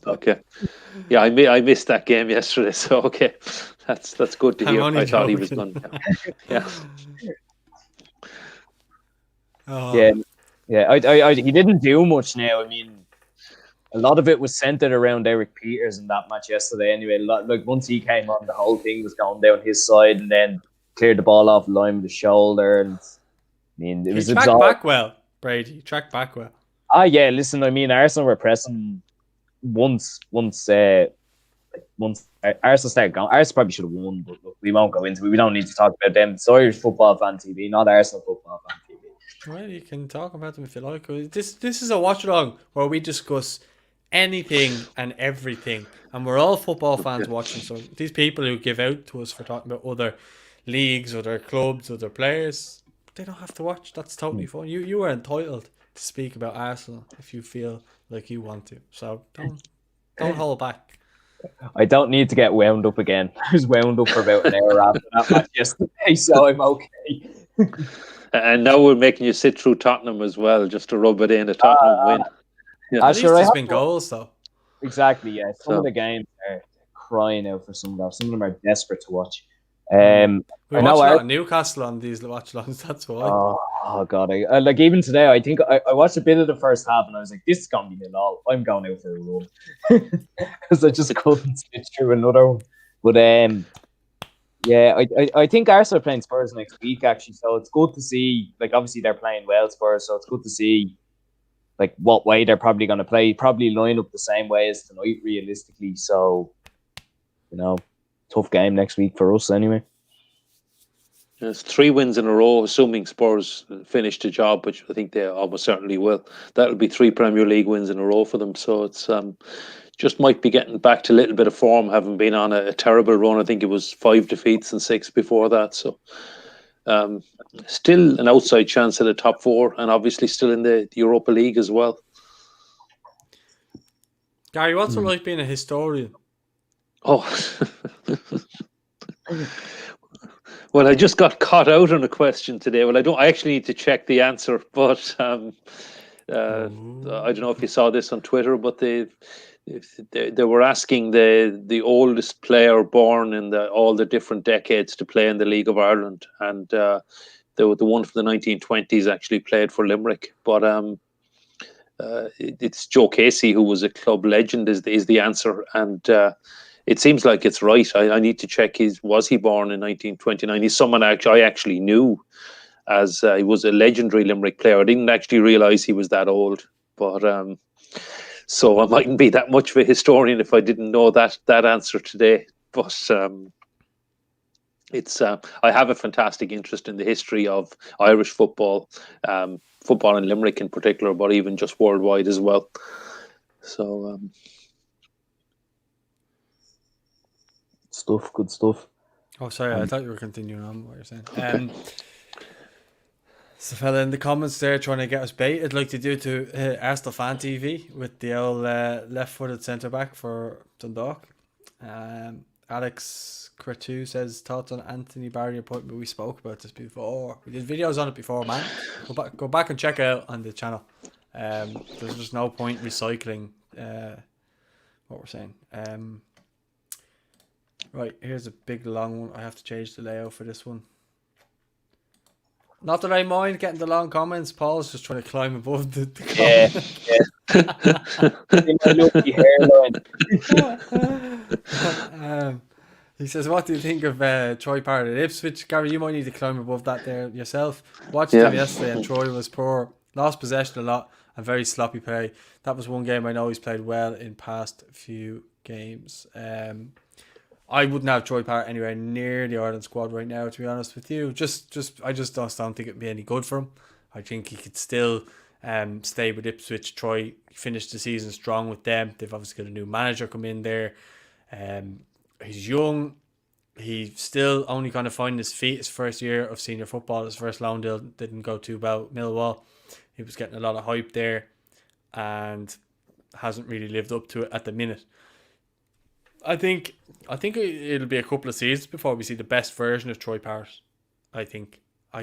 Okay. Yeah, I missed that game yesterday. So okay, that's good to hear. I thought he was done. Yeah. Yeah. He didn't do much now. I mean, a lot of it was centered around Eric Peters in that match yesterday. Anyway, like once he came on, the whole thing was going down his side, and then cleared the ball off the line with the shoulder. And I mean, it was tracked back well, Brady. Tracked back well. Yeah. Listen, I mean, Arsenal were pressing once Arsenal started going. Arsenal probably should have won, but look, we won't go into it. We don't need to talk about them. It's Irish Football Fan TV, not Arsenal Football Fan TV. Well, you can talk about them if you like. This is a watch along where we discuss anything and everything, and we're all football fans watching. So these people who give out to us for talking about other leagues, other clubs, other players, they don't have to watch. That's totally fine. You are entitled to speak about Arsenal if you feel like you want to. So don't hold back. I don't need to get wound up again. I was wound up for about an hour after that match yesterday, so I'm okay. And now we're making you sit through Tottenham as well, just to rub it in a Tottenham win. Yeah. At least there's been goals, though. Exactly, yeah. Some of the games are crying out for some of them. Some of them are desperate to watch. We watch a lot of Newcastle on these watch-alongs, that's why. Oh God. I like, even today, I think I watched a bit of the first half and I was like, this is going to be 0-0. I'm going out for a run. Because I just couldn't sit through another one. But yeah, I think Arsenal are playing Spurs next week, actually. So it's good to see, like, obviously they're playing well, Spurs, so it's good to see, like, what way they're probably going to play. Probably line up the same way as tonight, realistically. So, tough game next week for us anyway. It's 3 wins in a row, assuming Spurs finish the job, which I think they almost certainly will. That'll be 3 Premier League wins in a row for them. So it's just might be getting back to a little bit of form, having been on a terrible run. I think it was 5 defeats and 6 before that. So still an outside chance at the top 4, and obviously still in the Europa League as well. Gary, what's it like being a historian? Oh. Well, I just got caught out on a question today. Well, I actually need to check the answer, but I don't know if you saw this on Twitter, but they were asking the oldest player born in all the different decades to play in the League of Ireland, and the one from the 1920s actually played for Limerick, but it's Joe Casey, who was a club legend, is the answer, and it seems like it's right. I need to check. Was he born in 1929? He's someone I actually knew, as he was a legendary Limerick player. I didn't actually realise he was that old, but so I mightn't be that much of a historian if I didn't know that answer today. But it's I have a fantastic interest in the history of Irish football, football in Limerick in particular, but even just worldwide as well. So. Good stuff. Oh, sorry, I thought you were continuing on what you're saying. So, fella in the comments there trying to get us baited like they do to Arsenal Fan TV with the old left-footed centre-back for Dundalk. Alex Cretu says, thoughts on Anthony Barry appointment. We spoke about this before. We did videos on it before, man. Go back and check it out on the channel. There's just no point recycling what we're saying. Right, here's a big long one. I have to change the layout for this one. Not that I mind getting the long comments. Paul's just trying to climb above the comments. He says, what do you think of Troy Parrott at Ipswich? Gary, you might need to climb above that there yourself. Watched him yesterday and Troy was poor. Lost possession a lot and very sloppy play. That was one game I know he's played well in past few games. I wouldn't have Troy Parrott anywhere near the Ireland squad right now, to be honest with you. I just don't think it'd be any good for him. I think he could still stay with Ipswich. Troy finished the season strong with them. They've obviously got a new manager come in there. He's young. He's still only kind of finding his feet. His first year of senior football, his first loan deal didn't go too well. Millwall, he was getting a lot of hype there, and hasn't really lived up to it at the minute. I think it'll be a couple of seasons before we see the best version of Troy Parrott. I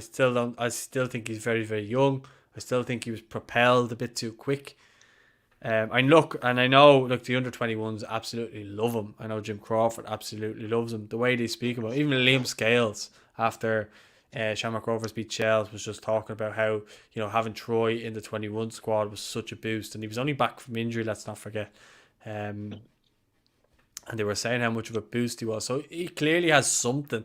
still think he's very, very young. I still think he was propelled a bit too quick. I know the under-21s absolutely love him. I know Jim Crawford absolutely loves him. The way they speak about him. Even Liam Scales, after Shamrock Rovers beat Shells, was just talking about how, having Troy in the 21 squad was such a boost, and he was only back from injury, let's not forget. And they were saying how much of a boost he was. So he clearly has something,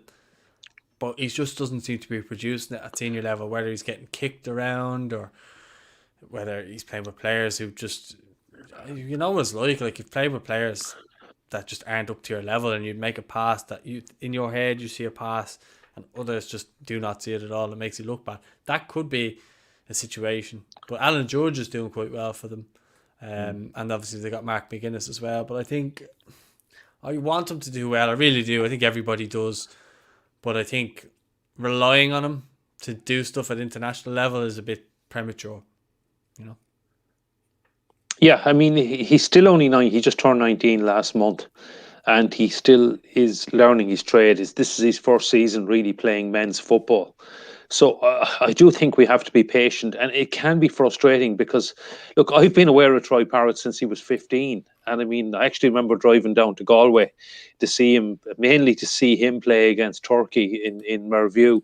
but he just doesn't seem to be producing it at senior level, whether he's getting kicked around or whether he's playing with players who just, what it's like you've played with players that just aren't up to your level, and you make a pass that in your head you see a pass and others just do not see it at all. It makes you look bad. That could be a situation. But Alan George is doing quite well for them. And obviously they got Mark McGuinness as well. But I think I want him to do well. I really do. I think everybody does. But I think relying on him to do stuff at international level is a bit premature, Yeah, I mean, he's still only 9. He just turned 19 last month, and he still is learning his trade. This is his first season really playing men's football. So I do think we have to be patient, and it can be frustrating because, look, I've been aware of Troy Parrott since he was 15. And I mean, I actually remember driving down to Galway to see him, mainly to see him play against Turkey in Merview.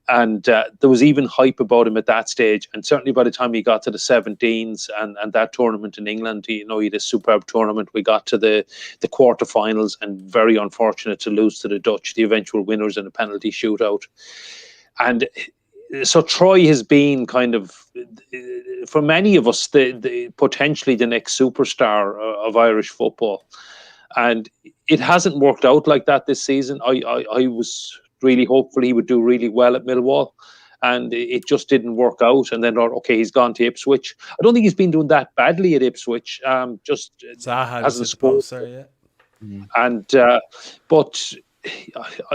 And there was even hype about him at that stage. And certainly by the time he got to the 17s and that tournament in England, he had a superb tournament. We got to the quarterfinals, and very unfortunate to lose to the Dutch, the eventual winners in a penalty shootout. And so Troy has been kind of, for many of us, the potentially the next superstar of Irish football. And it hasn't worked out like that this season. I was really hopeful he would do really well at Millwall, and it just didn't work out. And then, okay, he's gone to Ipswich. I don't think he's been doing that badly at Ipswich. Just Zaha as a sponsor, yeah. And but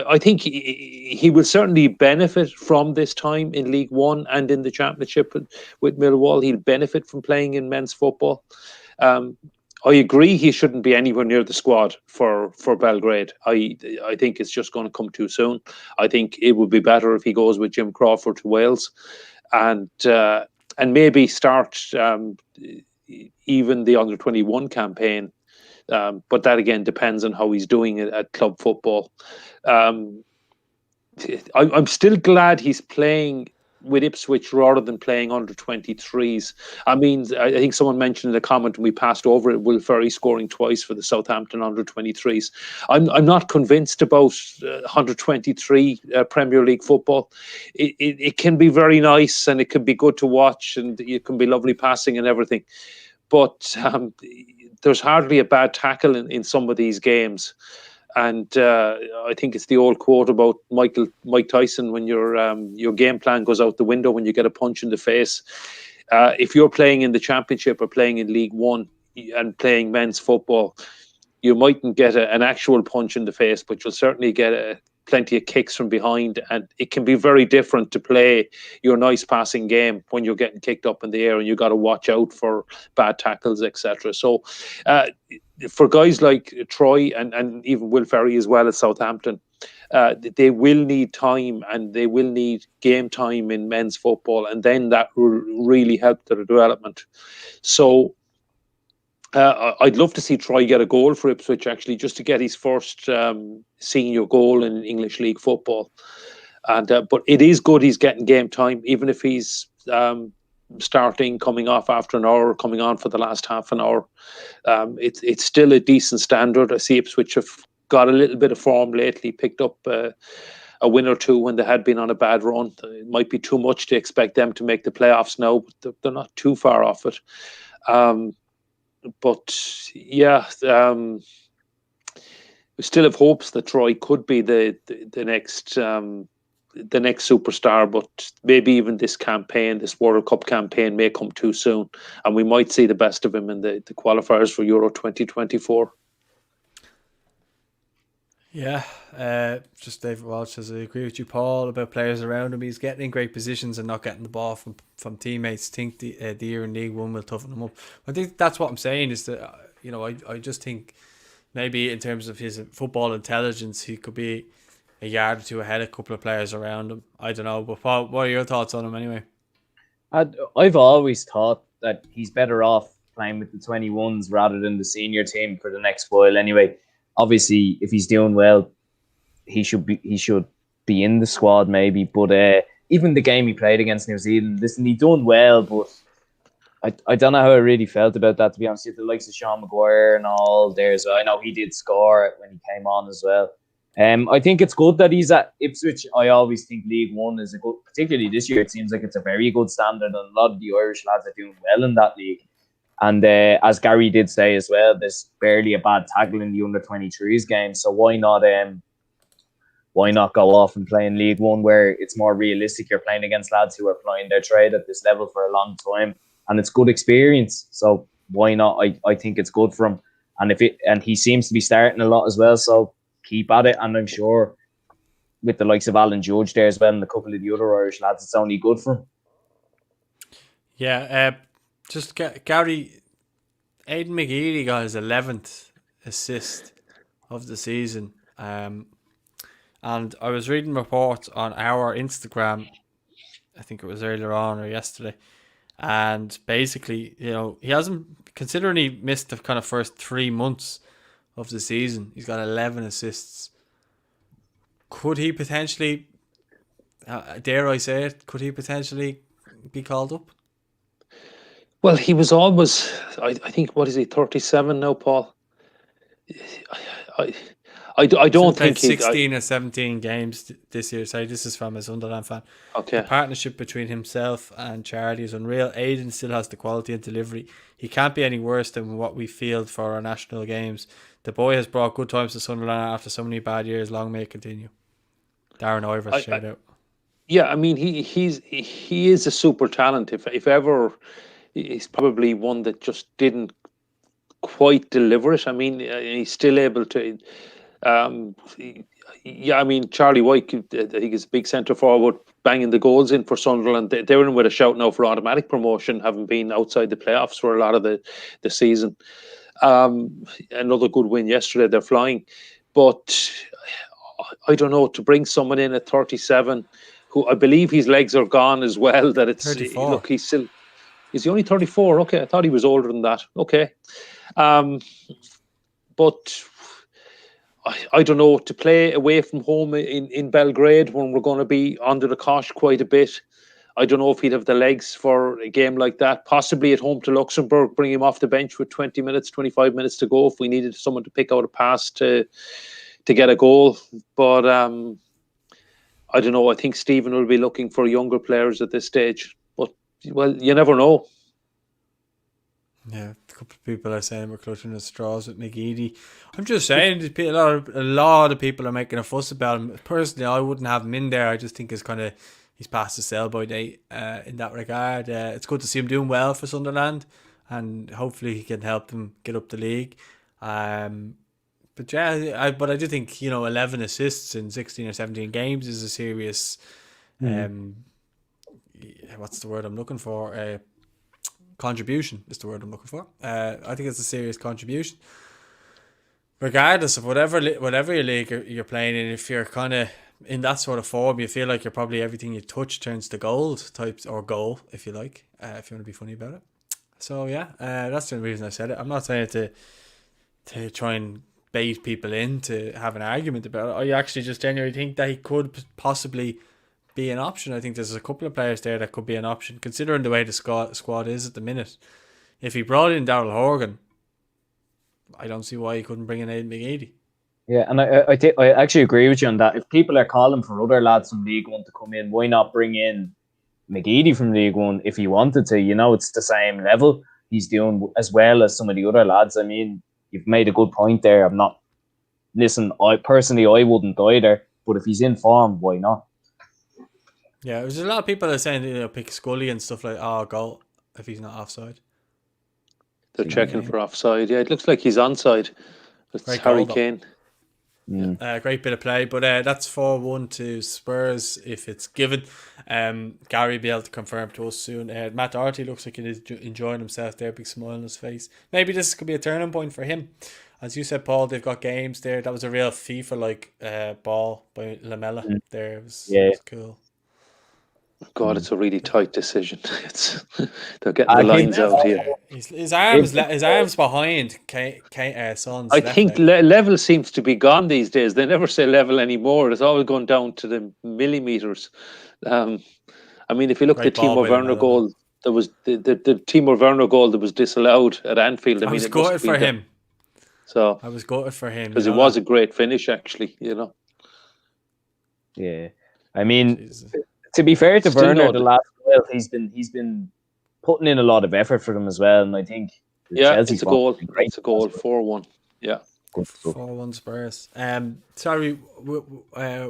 I think he will certainly benefit from this time in League One and in the Championship with Millwall. He'll benefit from playing in men's football. I agree he shouldn't be anywhere near the squad for Belgrade. I think it's just going to come too soon. I think it would be better if he goes with Jim Crawford to Wales, and maybe start even the under-21 campaign. But that again depends on how he's doing it at club football. I'm still glad he's playing with Ipswich rather than playing under 23s. I mean, I think someone mentioned in the comment, and we passed over it, Will Ferry scoring twice for the Southampton under 23s. I'm not convinced about 123 Premier League football. It can be very nice, and it can be good to watch, and it can be lovely passing and everything. But there's hardly a bad tackle in some of these games. And I think it's the old quote about Mike Tyson, when your game plan goes out the window when you get a punch in the face. If you're playing in the Championship or playing in League One and playing men's football, you mightn't get an actual punch in the face, but you'll certainly get plenty of kicks from behind. And it can be very different to play your nice passing game when you're getting kicked up in the air, and you got to watch out for bad tackles, etc. So for guys like Troy and even Will Ferry as well as Southampton, they will need time, and they will need game time in men's football, and then that will really help their development. So I'd love to see Troy get a goal for Ipswich, actually, just to get his first senior goal in English League football. And but it is good he's getting game time, even if he's starting, coming off after an hour, coming on for the last half an hour. It's still a decent standard. I see Ipswich have got a little bit of form lately, picked up a win or two when they had been on a bad run. It might be too much to expect them to make the playoffs now, but they're not too far off it. But yeah, we still have hopes that Troy could be the next superstar, but maybe even this campaign, this World Cup campaign, may come too soon, and we might see the best of him in the qualifiers for Euro 2024. Yeah, just David Walsh says, I agree with you, Paul, about players around him. He's getting in great positions and not getting the ball from teammates. Think the year in League One will toughen him up. I think that's what I'm saying, is that, I just think maybe in terms of his football intelligence, he could be a yard or two ahead of a couple of players around him. I don't know, but Paul, what are your thoughts on him anyway? I've always thought that he's better off playing with the 21s rather than the senior team for the next while anyway. Obviously, if he's doing well, he should be in the squad maybe. But even the game he played against New Zealand, listen, he done well, but I don't know how I really felt about that, to be honest. The likes of Sean Maguire and all there as well. I know he did score when he came on as well. I think it's good that he's at Ipswich. I always think League One is a good, particularly this year, it seems like it's a very good standard, and a lot of the Irish lads are doing well in that league. And as Gary did say as well, there's barely a bad tackle in the under-23s game. So why not go off and play in League One, where it's more realistic? You're playing against lads who are playing their trade at this level for a long time, and it's good experience. So why not? I think it's good for him, and he seems to be starting a lot as well. So keep at it, and I'm sure with the likes of Alan Judge there as well and a couple of the other Irish lads, it's only good for him. Yeah. Just Gary, Aidan McGeady got his 11th assist of the season. And I was reading reports on our Instagram, I think it was earlier on or yesterday, and basically, he hasn't, considering he missed the kind of first 3 months of the season, he's got 11 assists. Could he potentially, dare I say it, could he potentially be called up? Well, he was always, I think, what is he, 37 now, Paul? I don't think he's 16 or 17 games this year. Sorry, this is from a Sunderland fan. Okay. The partnership between himself and Charlie is unreal. Aidan still has the quality and delivery. He can't be any worse than what we field for our national games. The boy has brought good times to Sunderland after so many bad years. Long may it continue. Darren Ivers, shout out. Yeah, I mean, he is a super talent. If ever, he's probably one that just didn't quite deliver it. I mean, he's still able to. I mean, Charlie White, I think, is a big centre forward, banging the goals in for Sunderland. They're in with a shout now for automatic promotion, having been outside the playoffs for a lot of the season. Another good win yesterday. They're flying, but I don't know, to bring someone in at 37, who I believe his legs are gone as well. That it's 34. Look, is he only 34? Okay, I thought he was older than that. Okay, but I don't know, to play away from home in Belgrade when we're going to be under the cosh quite a bit. I don't know if he'd have the legs for a game like that. Possibly at home to Luxembourg, bring him off the bench with 20 minutes, 25 minutes to go if we needed someone to pick out a pass to get a goal. But I don't know. I think Stephen will be looking for younger players at this stage. But, well, you never know. Yeah, a couple of people are saying we're clutching at straws with McGeady. I'm just saying, a lot of people are making a fuss about him. Personally, I wouldn't have him in there. I just think he's past the sell-by date in that regard. It's good to see him doing well for Sunderland, and hopefully he can help them get up the league. But yeah, but I do think 11 assists in 16 or 17 games is a serious. What's the word I'm looking for? Contribution is the word I'm looking for. I think it's a serious contribution. Regardless of whatever your league you're playing in, if you're kind of in that sort of form, you feel like you're probably everything you touch turns to gold types, or goal, if you like, if you want to be funny about it. So yeah, that's the reason I said it. I'm not saying it to try and bait people in to have an argument about it. I actually just genuinely think that he could possibly be an option. I think there's a couple of players there that could be an option, considering the way the squad is at the minute. If he brought in Daryl Horgan, I don't see why he couldn't bring in Aidan McGeady. Yeah, and I actually agree with you on that. If people are calling for other lads from League One to come in, why not bring in McGeady from League One if he wanted to? It's the same level. He's doing as well as some of the other lads. I mean, you've made a good point there. I wouldn't either, but if he's in form, why not? Yeah, there's a lot of people that are saying pick Scully and stuff like goal if he's not offside. They're checking for offside. Yeah, it looks like he's onside. It's Great Harry goal, Kane. Great bit of play, but that's 4-1 to Spurs if it's given. Gary will be able to confirm to us soon. Matt Doherty looks like he's enjoying himself there, big smile on his face. Maybe this could be a turning point for him. As you said, Paul, they've got games there. That was a real FIFA-like ball by Lamella there. It was cool. God, it's a really tight decision. They're getting the lines out here. His arms behind Son's. I think level seems to be gone these days. They never say level anymore. It's always going down to the millimeters. I mean, if you look at the Timo Werner goal, there was the Timo Werner goal that was disallowed at Anfield. I mean, was gutted for him. So I was gutted for him because it was a great finish, actually. Yeah, I mean. Jesus. To be fair to Werner, the last while he's been putting in a lot of effort for them as well, and I think Chelsea's a goal. It's a goal. 4-1. Yeah, 4-1 Spurs. Sorry, we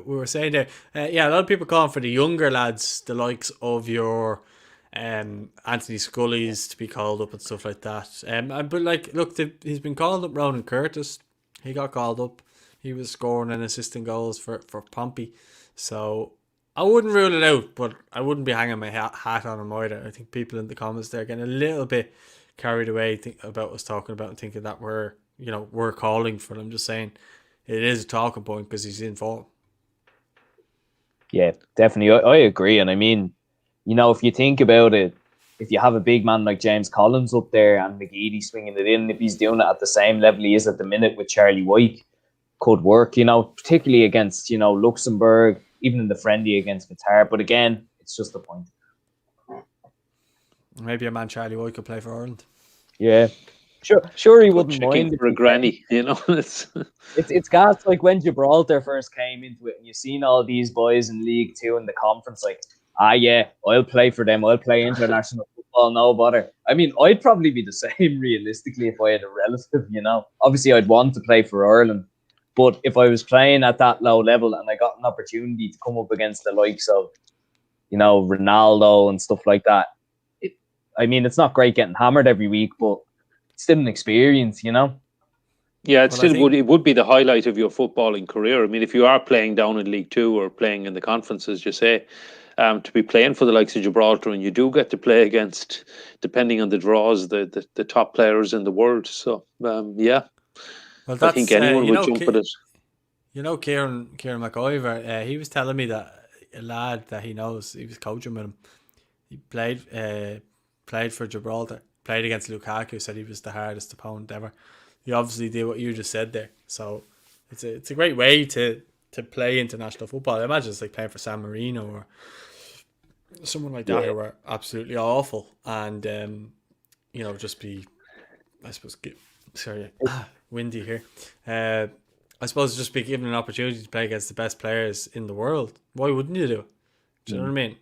were saying there. A lot of people calling for the younger lads, the likes of your Anthony Scully's to be called up and stuff like that. But look, he's been called up. Ronan Curtis, he got called up. He was scoring and assisting goals for Pompey, so. I wouldn't rule it out, but I wouldn't be hanging my hat on him either. I think people in the comments there are getting a little bit carried away about us talking about and thinking that we're calling for them. Just saying it is a talking point because he's in form. Yeah, definitely. I agree. And I mean, if you think about it, if you have a big man like James Collins up there and McGeady swinging it in, if he's doing it at the same level he is at the minute with Charlie White, could work, particularly against, Luxembourg, even in the friendly against Qatar. But again, it's just a point. Maybe a man Charlie White could play for Ireland. Yeah. Sure he wouldn't mind. For a granny, It's gas like when Gibraltar first came into it and you've seen all these boys in League Two in the conference I'll play for them. I'll play international football, no bother. I mean, I'd probably be the same realistically if I had a relative, Obviously, I'd want to play for Ireland. But if I was playing at that low level and I got an opportunity to come up against the likes of, Ronaldo and stuff like that, it's not great getting hammered every week, but it's still an experience, Yeah, it would be the highlight of your footballing career. I mean, if you are playing down in League Two or playing in the conference, as you say, to be playing for the likes of Gibraltar, and you do get to play against, depending on the draws, the top players in the world. So, yeah. Well, I think anyone would jump at it. Kieran McIver, he was telling me that a lad that he knows, he was coaching with him. He played for Gibraltar, played against Lukaku, said he was the hardest opponent ever. He obviously did what you just said there. So it's a great way to play international football. I imagine it's like playing for San Marino or someone like that who are absolutely awful and just be, I suppose, windy here. I suppose just be given an opportunity to play against the best players in the world. Why wouldn't you do it? Do you know what I mean?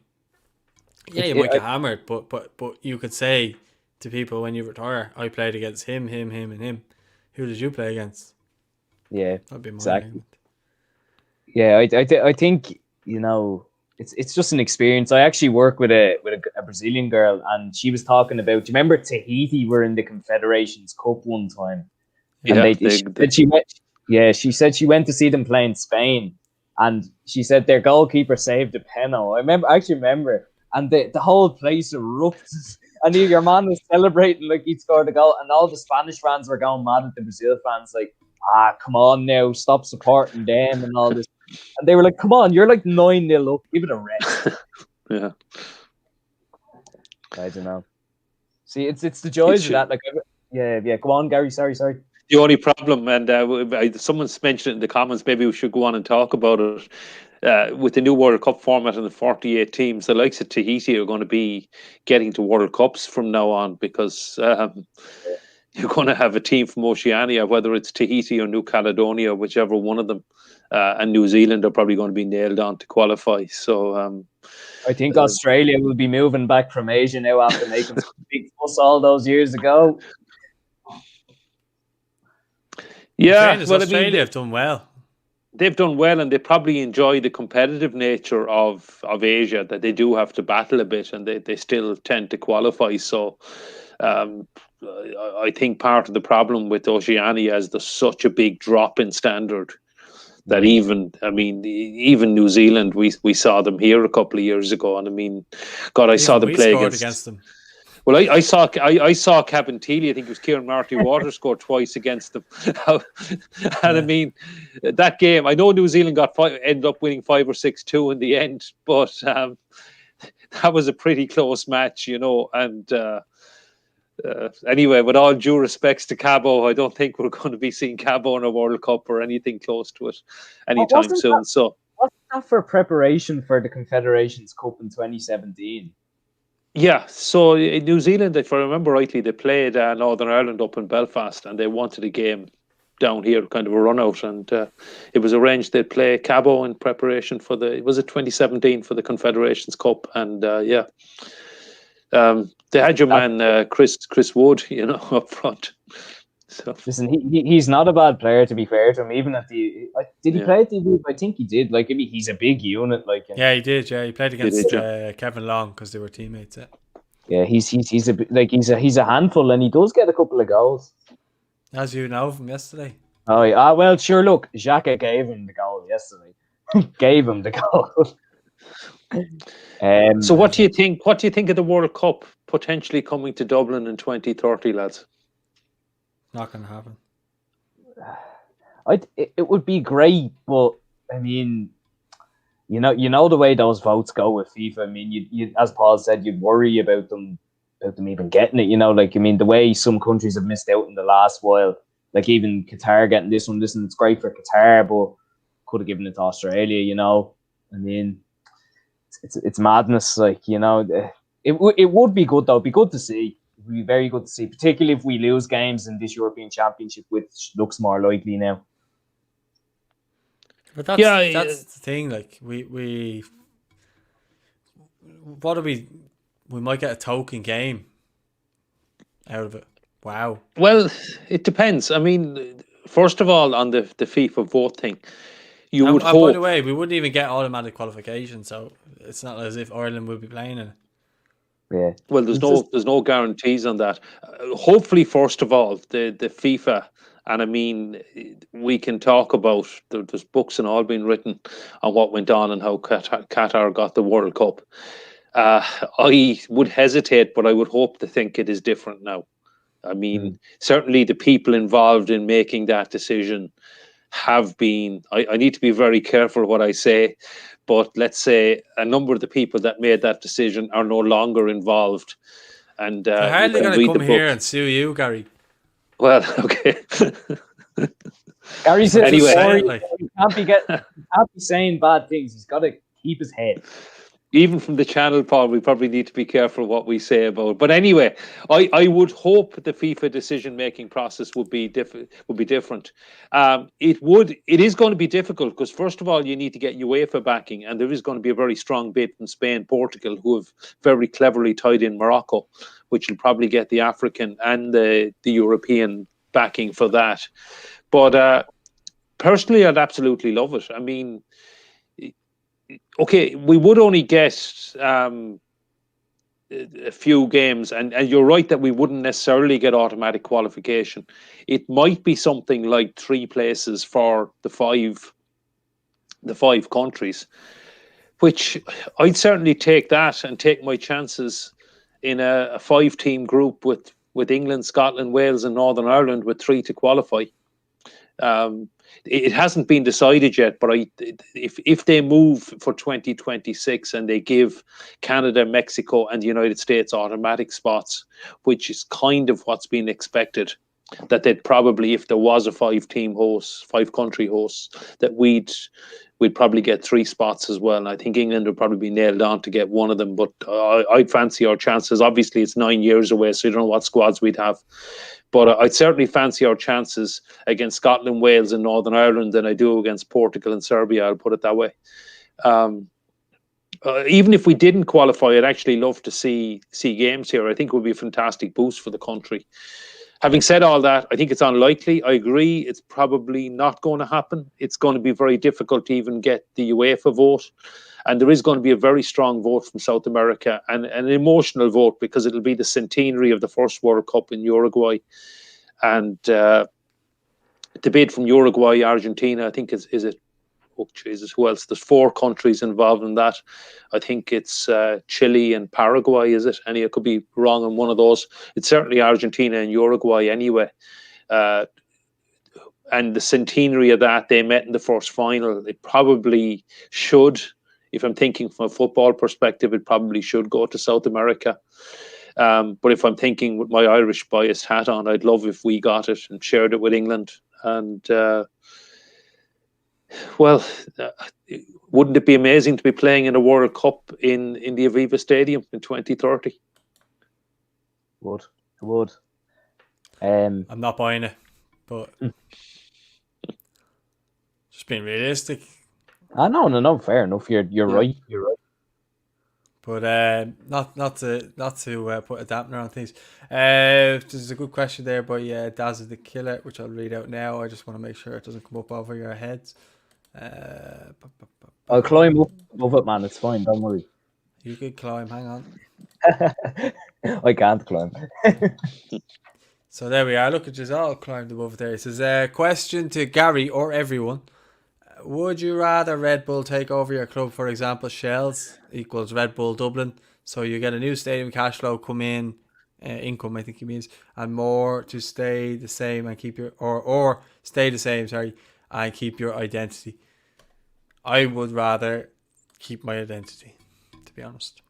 Yeah, you might get hammered, but you could say to people when you retire, I played against him, and him. Who did you play against? Yeah, that'd be my exactly. Yeah, I think it's just an experience. I actually work with a Brazilian girl, and she was talking about. Do you remember Tahiti were in the Confederations Cup one time? And she said she went to see them play in Spain, and she said their goalkeeper saved a penalty. I actually remember, and the whole place erupted. And your man was celebrating like he'd scored a goal, and all the Spanish fans were going mad at the Brazil fans, like, come on now, stop supporting them and all this. And they were like, come on, you're like 9-0 up, give it a rest. Yeah. I don't know. See, it's the joys of that. Like, yeah. Go on, Gary. Sorry. The only problem, and someone's mentioned it in the comments, maybe we should go on and talk about it. With the new World Cup format and the 48 teams, the likes of Tahiti are going to be getting to World Cups from now on because you're going to have a team from Oceania, whether it's Tahiti or New Caledonia, whichever one of them, and New Zealand are probably going to be nailed on to qualify. So I think Australia will be moving back from Asia now after making some big fuss all those years ago. Yeah, well, Australia have done well. They've done well, and they probably enjoy the competitive nature of Asia, that they do have to battle a bit, and they still tend to qualify. So I think part of the problem with Oceania is there's such a big drop in standard that even New Zealand, we saw them here a couple of years ago, and I mean, God, I saw them play against them. Well, I saw Kevin Teely. I think it was Kieran Marty Waters scored twice against them. And I mean, that game, I know New Zealand ended up winning 5 or 6-2 in the end, but that was a pretty close match, you know. And anyway, with all due respects to Cabo, I don't think we're going to be seeing Cabo in a World Cup or anything close to it anytime soon. Wasn't that for preparation for the Confederations Cup in 2017? Yeah, so in New Zealand, if I remember rightly, they played Northern Ireland up in Belfast, and they wanted a game down here, kind of a run out, and it was arranged they'd play Cabo in preparation for 2017 for the Confederations Cup, and they had your man Chris Wood, you know, up front. So listen, he's not a bad player, to be fair to him. Even at did he play at the? I think he did. Like, I mean, he's a big unit. Like, yeah, he did. Yeah, he played against Kevin Long because they were teammates. Yeah, he's a handful, and he does get a couple of goals. As you know from yesterday. Oh yeah. Well, sure. Look, Xhaka gave him the goal yesterday. Gave him the goal. So what do you think? What do you think of the World Cup potentially coming to Dublin in 2030, lads? Not going to happen. It would be great, but I mean, you know the way those votes go with FIFA. I mean, you as Paul said, you'd worry about them even getting it. You know, like, I mean, the way some countries have missed out in the last while, like even Qatar getting this one. Listen, it's great for Qatar, but could have given it to Australia. You know, I mean, it's madness. Like, you know, it would be good though. It'd be good to see. It would be very good to see, particularly if we lose games in this European Championship, which looks more likely now. But that's the thing. Like, we might get a token game out of it. Wow. Well, it depends. I mean, first of all, on the FIFA vote thing, you would hope. By the way, we wouldn't even get automatic qualification, so it's not as if Ireland would be playing in it. Yeah. Well, there's no guarantees on that. Hopefully, first of all, the FIFA, and I mean, we can talk about, there's books and all being written on what went on and how Qatar got the World Cup. I would hesitate, but I would hope to think it is different now. I mean, certainly the people involved in making that decision have been, I need to be very careful what I say, but let's say a number of the people that made that decision are no longer involved. And they're hardly going to come here and sue you, Gary. Well, okay. Gary said, anyway, he can't be saying bad things. He's got to keep his head. Even from the channel, Paul, we probably need to be careful what we say about it. But anyway, I would hope the FIFA decision-making process would be different. It is going to be difficult because, first of all, you need to get UEFA backing, and there is going to be a very strong bid from Spain, Portugal, who have very cleverly tied in Morocco, which will probably get the African and the European backing for that. But personally, I'd absolutely love it. I mean, okay, we would only get a few games, and you're right that we wouldn't necessarily get automatic qualification. It might be something like 3 places for the five countries, which I'd certainly take that and take my chances in a 5-team group with England, Scotland, Wales, and Northern Ireland with 3 to qualify. It hasn't been decided yet, but if they move for 2026 and they give Canada, Mexico, and the United States automatic spots, which is kind of what's been expected, that they'd probably, if there was a 5-country host, that we'd probably get 3 spots as well. And I think England would probably be nailed on to get one of them. But I'd fancy our chances. Obviously, it's 9 years away, so you don't know what squads we'd have. But I'd certainly fancy our chances against Scotland, Wales, and Northern Ireland than I do against Portugal and Serbia. I'll put it that way. Even if we didn't qualify, I'd actually love to see games here. I think it would be a fantastic boost for the country. Having said all that, I think it's unlikely. I agree, it's probably not going to happen. It's going to be very difficult to even get the UEFA vote. And there is going to be a very strong vote from South America, and an emotional vote, because it'll be the centenary of the first World Cup in Uruguay. And debate from Uruguay, Argentina, I think is it? Oh, Jesus, who else? There's 4 countries involved in that. I think it's Chile and Paraguay, is it? I could be wrong on one of those. It's certainly Argentina and Uruguay anyway. And the centenary of that, they met in the first final. It probably should, if I'm thinking from a football perspective, it probably should go to South America. But if I'm thinking with my Irish biased hat on, I'd love if we got it and shared it with England. And wouldn't it be amazing to be playing in a World Cup in the Aviva Stadium in 2030? Would. I'm not buying it, but just being realistic. No, fair enough. You're right. You're right. But not to put a dampener on things. This is a good question there by Daz the Killer, which I'll read out now. I just want to make sure it doesn't come up over your heads. I'll climb up above it, man. It's fine. Don't worry. You could climb. Hang on. I can't climb. So there we are. Look at you all climbed above there. It says, question to Gary or everyone. Would you rather Red Bull take over your club, for example, Shells equals Red Bull Dublin, so you get a new stadium cash flow come in, income I think he means, and more to stay the same and keep your, or stay the same, sorry, and keep your identity? I would rather keep my identity, to be honest.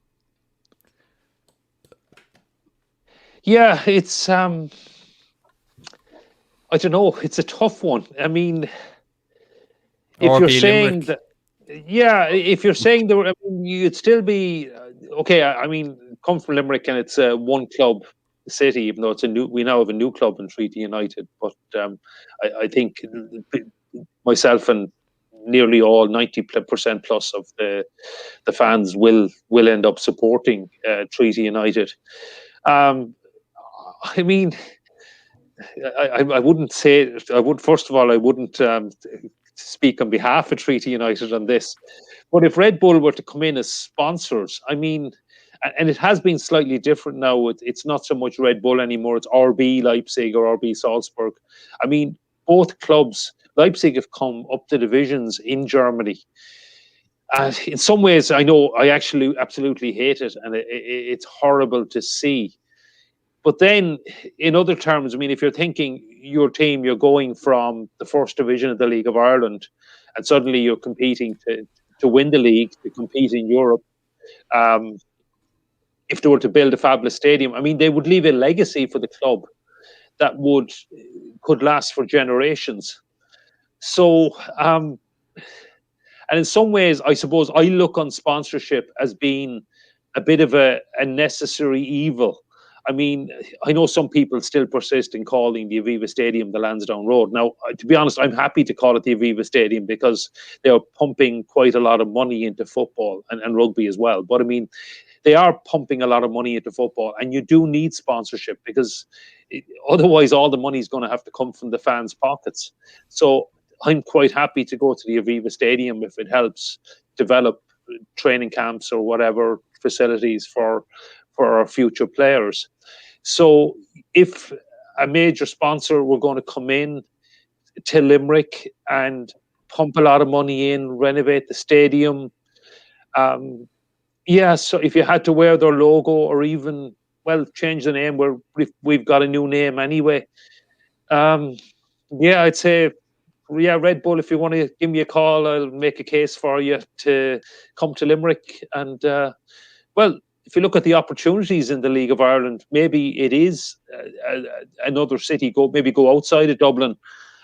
Yeah, it's I don't know, it's a tough one. I mean, if you're saying that, if you're saying there, I mean, you'd still be okay. I mean, come from Limerick, and it's a one club city, even though it's we now have a new club in Treaty United. But I think myself and nearly all 90% plus of the fans will end up supporting Treaty United. I mean, I wouldn't say I would. First of all, I wouldn't speak on behalf of Treaty United on this. But if Red Bull were to come in as sponsors, I mean, and it has been slightly different now. It's not so much Red Bull anymore. It's RB Leipzig or RB Salzburg. I mean, both clubs, Leipzig have come up the divisions in Germany. In some ways, I know I actually absolutely hate it, and it's horrible to see. But then, in other terms, I mean, if you're thinking your team, you're going from the first division of the League of Ireland, and suddenly you're competing to win the league, to compete in Europe. If they were to build a fabulous stadium, I mean, they would leave a legacy for the club that could last for generations. So, and in some ways, I suppose I look on sponsorship as being a bit of a necessary evil. I mean, I know some people still persist in calling the Aviva Stadium the Lansdowne Road. Now, to be honest, I'm happy to call it the Aviva Stadium because they are pumping quite a lot of money into football and rugby as well. But I mean, they are pumping a lot of money into football, and you do need sponsorship because otherwise all the money is going to have to come from the fans' pockets. So I'm quite happy to go to the Aviva Stadium if it helps develop training camps or whatever facilities for our future players. So if a major sponsor were going to come in to Limerick and pump a lot of money in, renovate the stadium, so if you had to wear their logo or even, change the name, we've got a new name anyway. I'd say, Red Bull, if you want to give me a call, I'll make a case for you to come to Limerick. And, if you look at the opportunities in the League of Ireland, maybe it is another city go outside of Dublin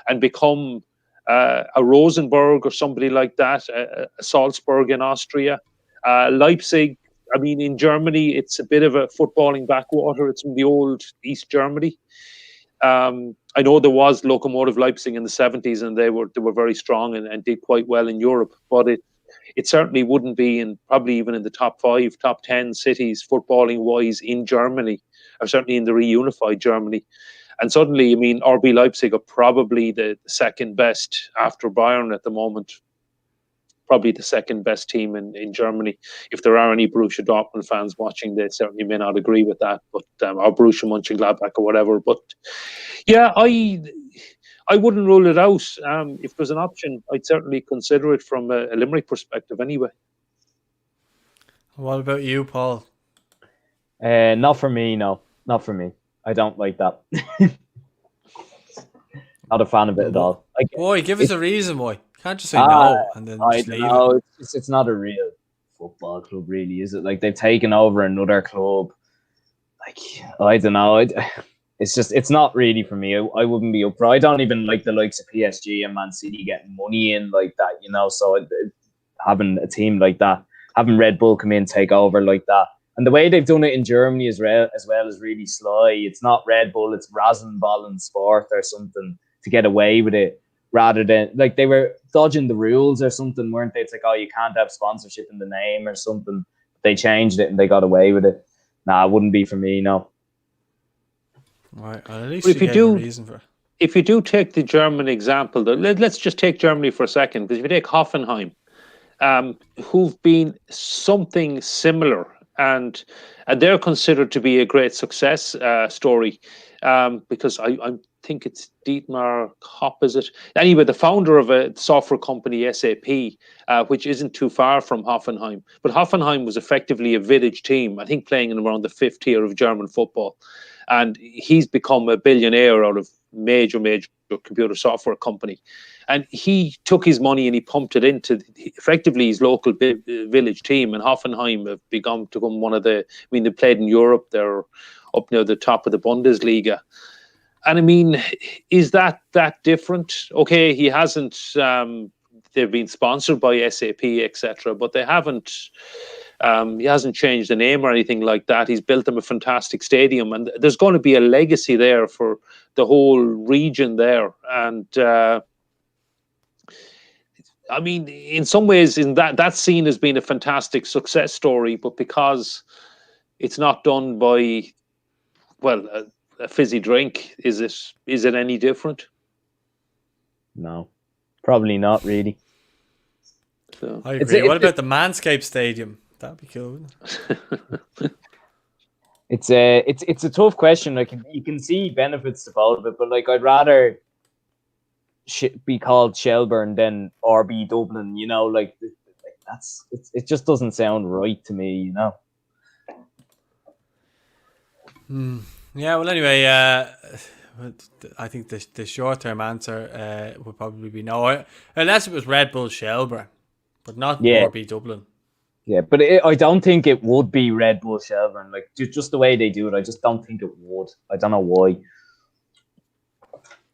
and become a Rosenborg or somebody like that, a Salzburg in Austria, Leipzig. I mean, in Germany, it's a bit of a footballing backwater. It's from the old East Germany. I know there was Lokomotiv Leipzig in the 70s, and they were very strong and did quite well in Europe. But it certainly wouldn't be probably even in the top 5, top 10 cities footballing wise in Germany, or certainly in the reunified Germany. And suddenly, I mean, RB Leipzig are probably the second best after Bayern at the moment. Probably the second best team in Germany. If there are any Borussia Dortmund fans watching, they certainly may not agree with that, but or Borussia Mönchengladbach or whatever. But yeah, I wouldn't rule it out. If there's an option, I'd certainly consider it from a Limerick perspective anyway. What about you, Paul? Not for me, no. Not for me. I don't like that. Not a fan of it at all. Boy, give us a reason why. Can't just say no and then just leave it. It's not a real football club, really, is it? Like, they've taken over another club. Like, I don't know. It's not really for me. I wouldn't be up for it. I don't even like the likes of PSG and Man City getting money in like that, you know. So having a team like that, having Red Bull come in, take over like that. And the way they've done it in Germany as well is really sly. It's not Red Bull, it's Rasenball Sport or something to get away with it. Rather than, like, they were dodging the rules or something, weren't they? It's like, oh, you can't have sponsorship in the name or something. They changed it and they got away with it. Nah, it wouldn't be for me, no. Right, well, at least you gave a reason for it. If you do take the German example, though, let's just take Germany for a second, because if you take Hoffenheim, who've been something similar, and they're considered to be a great success story, because I think it's Dietmar Hopp, is it? Anyway, the founder of a software company, SAP, which isn't too far from Hoffenheim. But Hoffenheim was effectively a village team, I think playing in around the 5th tier of German football. And he's become a billionaire out of major computer software company. And he took his money and he pumped it into effectively his local village team. And Hoffenheim have become one of the, I mean, they played in Europe. They're up near the top of the Bundesliga. And I mean, is that different? Okay, he hasn't, they've been sponsored by SAP, etc., but they haven't, he hasn't changed the name or anything like that. He's built them a fantastic stadium, and there's going to be a legacy there for the whole region there. And I mean, in some ways, in that scene has been a fantastic success story, but because it's not done by, well, a fizzy drink, is it any different? No, probably not really. So. I agree. What about the Manscaped Stadium? That'd be cool, wouldn't it? It's a tough question. Like, you can see benefits to both of it, but like, I'd rather be called Shelburne than RB Dublin. You know, like it just doesn't sound right to me. You know. Yeah. Well, anyway, I think the short-term answer would probably be no, unless it was Red Bull Shelburne, but not RB Dublin. Yeah, but I don't think it would be Red Bull Shelburne. Like, just the way they do it, I just don't think it would. I don't know why.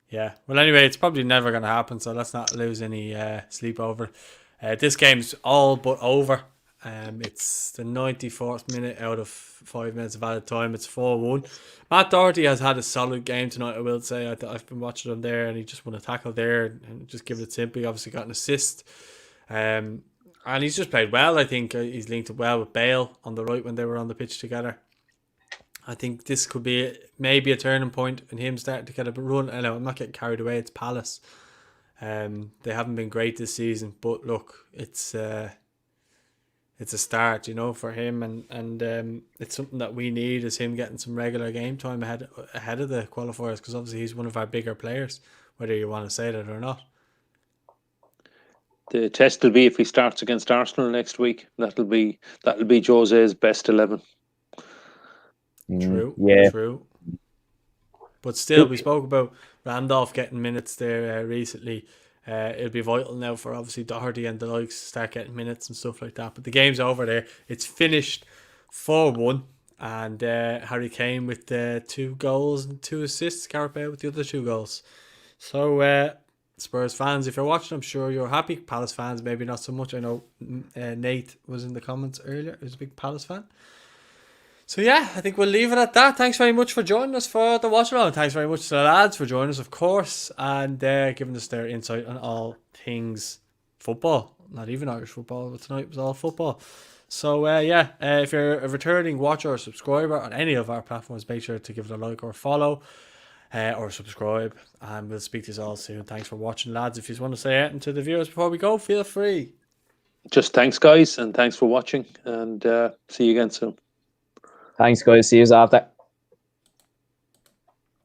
Yeah. Well, anyway, it's probably never going to happen, so let's not lose any sleep over it. This game's all but over. It's the 94th minute out of 5 minutes of added time. It's 4-1. Matt Doherty has had a solid game tonight, I will say. I've been watching him there, and he just won a tackle there and just give it simply. Obviously got an assist. And he's just played well, I think. He's linked up well with Bale on the right when they were on the pitch together. I think this could be maybe a turning point in him starting to get a run. I know I'm not getting carried away. It's Palace. They haven't been great this season, but look, it's a start, you know, for him, and it's something that we need, is him getting some regular game time ahead of the qualifiers, because obviously he's one of our bigger players, whether you want to say that or not. The test will be if he starts against Arsenal next week. That'll be Jose's best 11. True. But still, we spoke about Randolph getting minutes there recently. It'll be vital now for obviously Doherty and the likes to start getting minutes and stuff like that. But the game's over there. It's finished 4-1. And Harry Kane with 2 goals and 2 assists. Gareth Bale with the other 2 goals. So, Spurs fans, if you're watching, I'm sure you're happy. Palace fans, maybe not so much. I know Nate was in the comments earlier. He was a big Palace fan. So, yeah, I think we'll leave it at that. Thanks very much for joining us for the watch along. Thanks very much to the lads for joining us, of course, and giving us their insight on all things football. Not even Irish football, but tonight was all football. So, if you're a returning watcher or subscriber on any of our platforms, make sure to give it a like or follow or subscribe. And we'll speak to you all soon. Thanks for watching, lads. If you just want to say anything to the viewers before we go, feel free. Just thanks, guys, and thanks for watching. And see you again soon. Thanks, guys. See you after.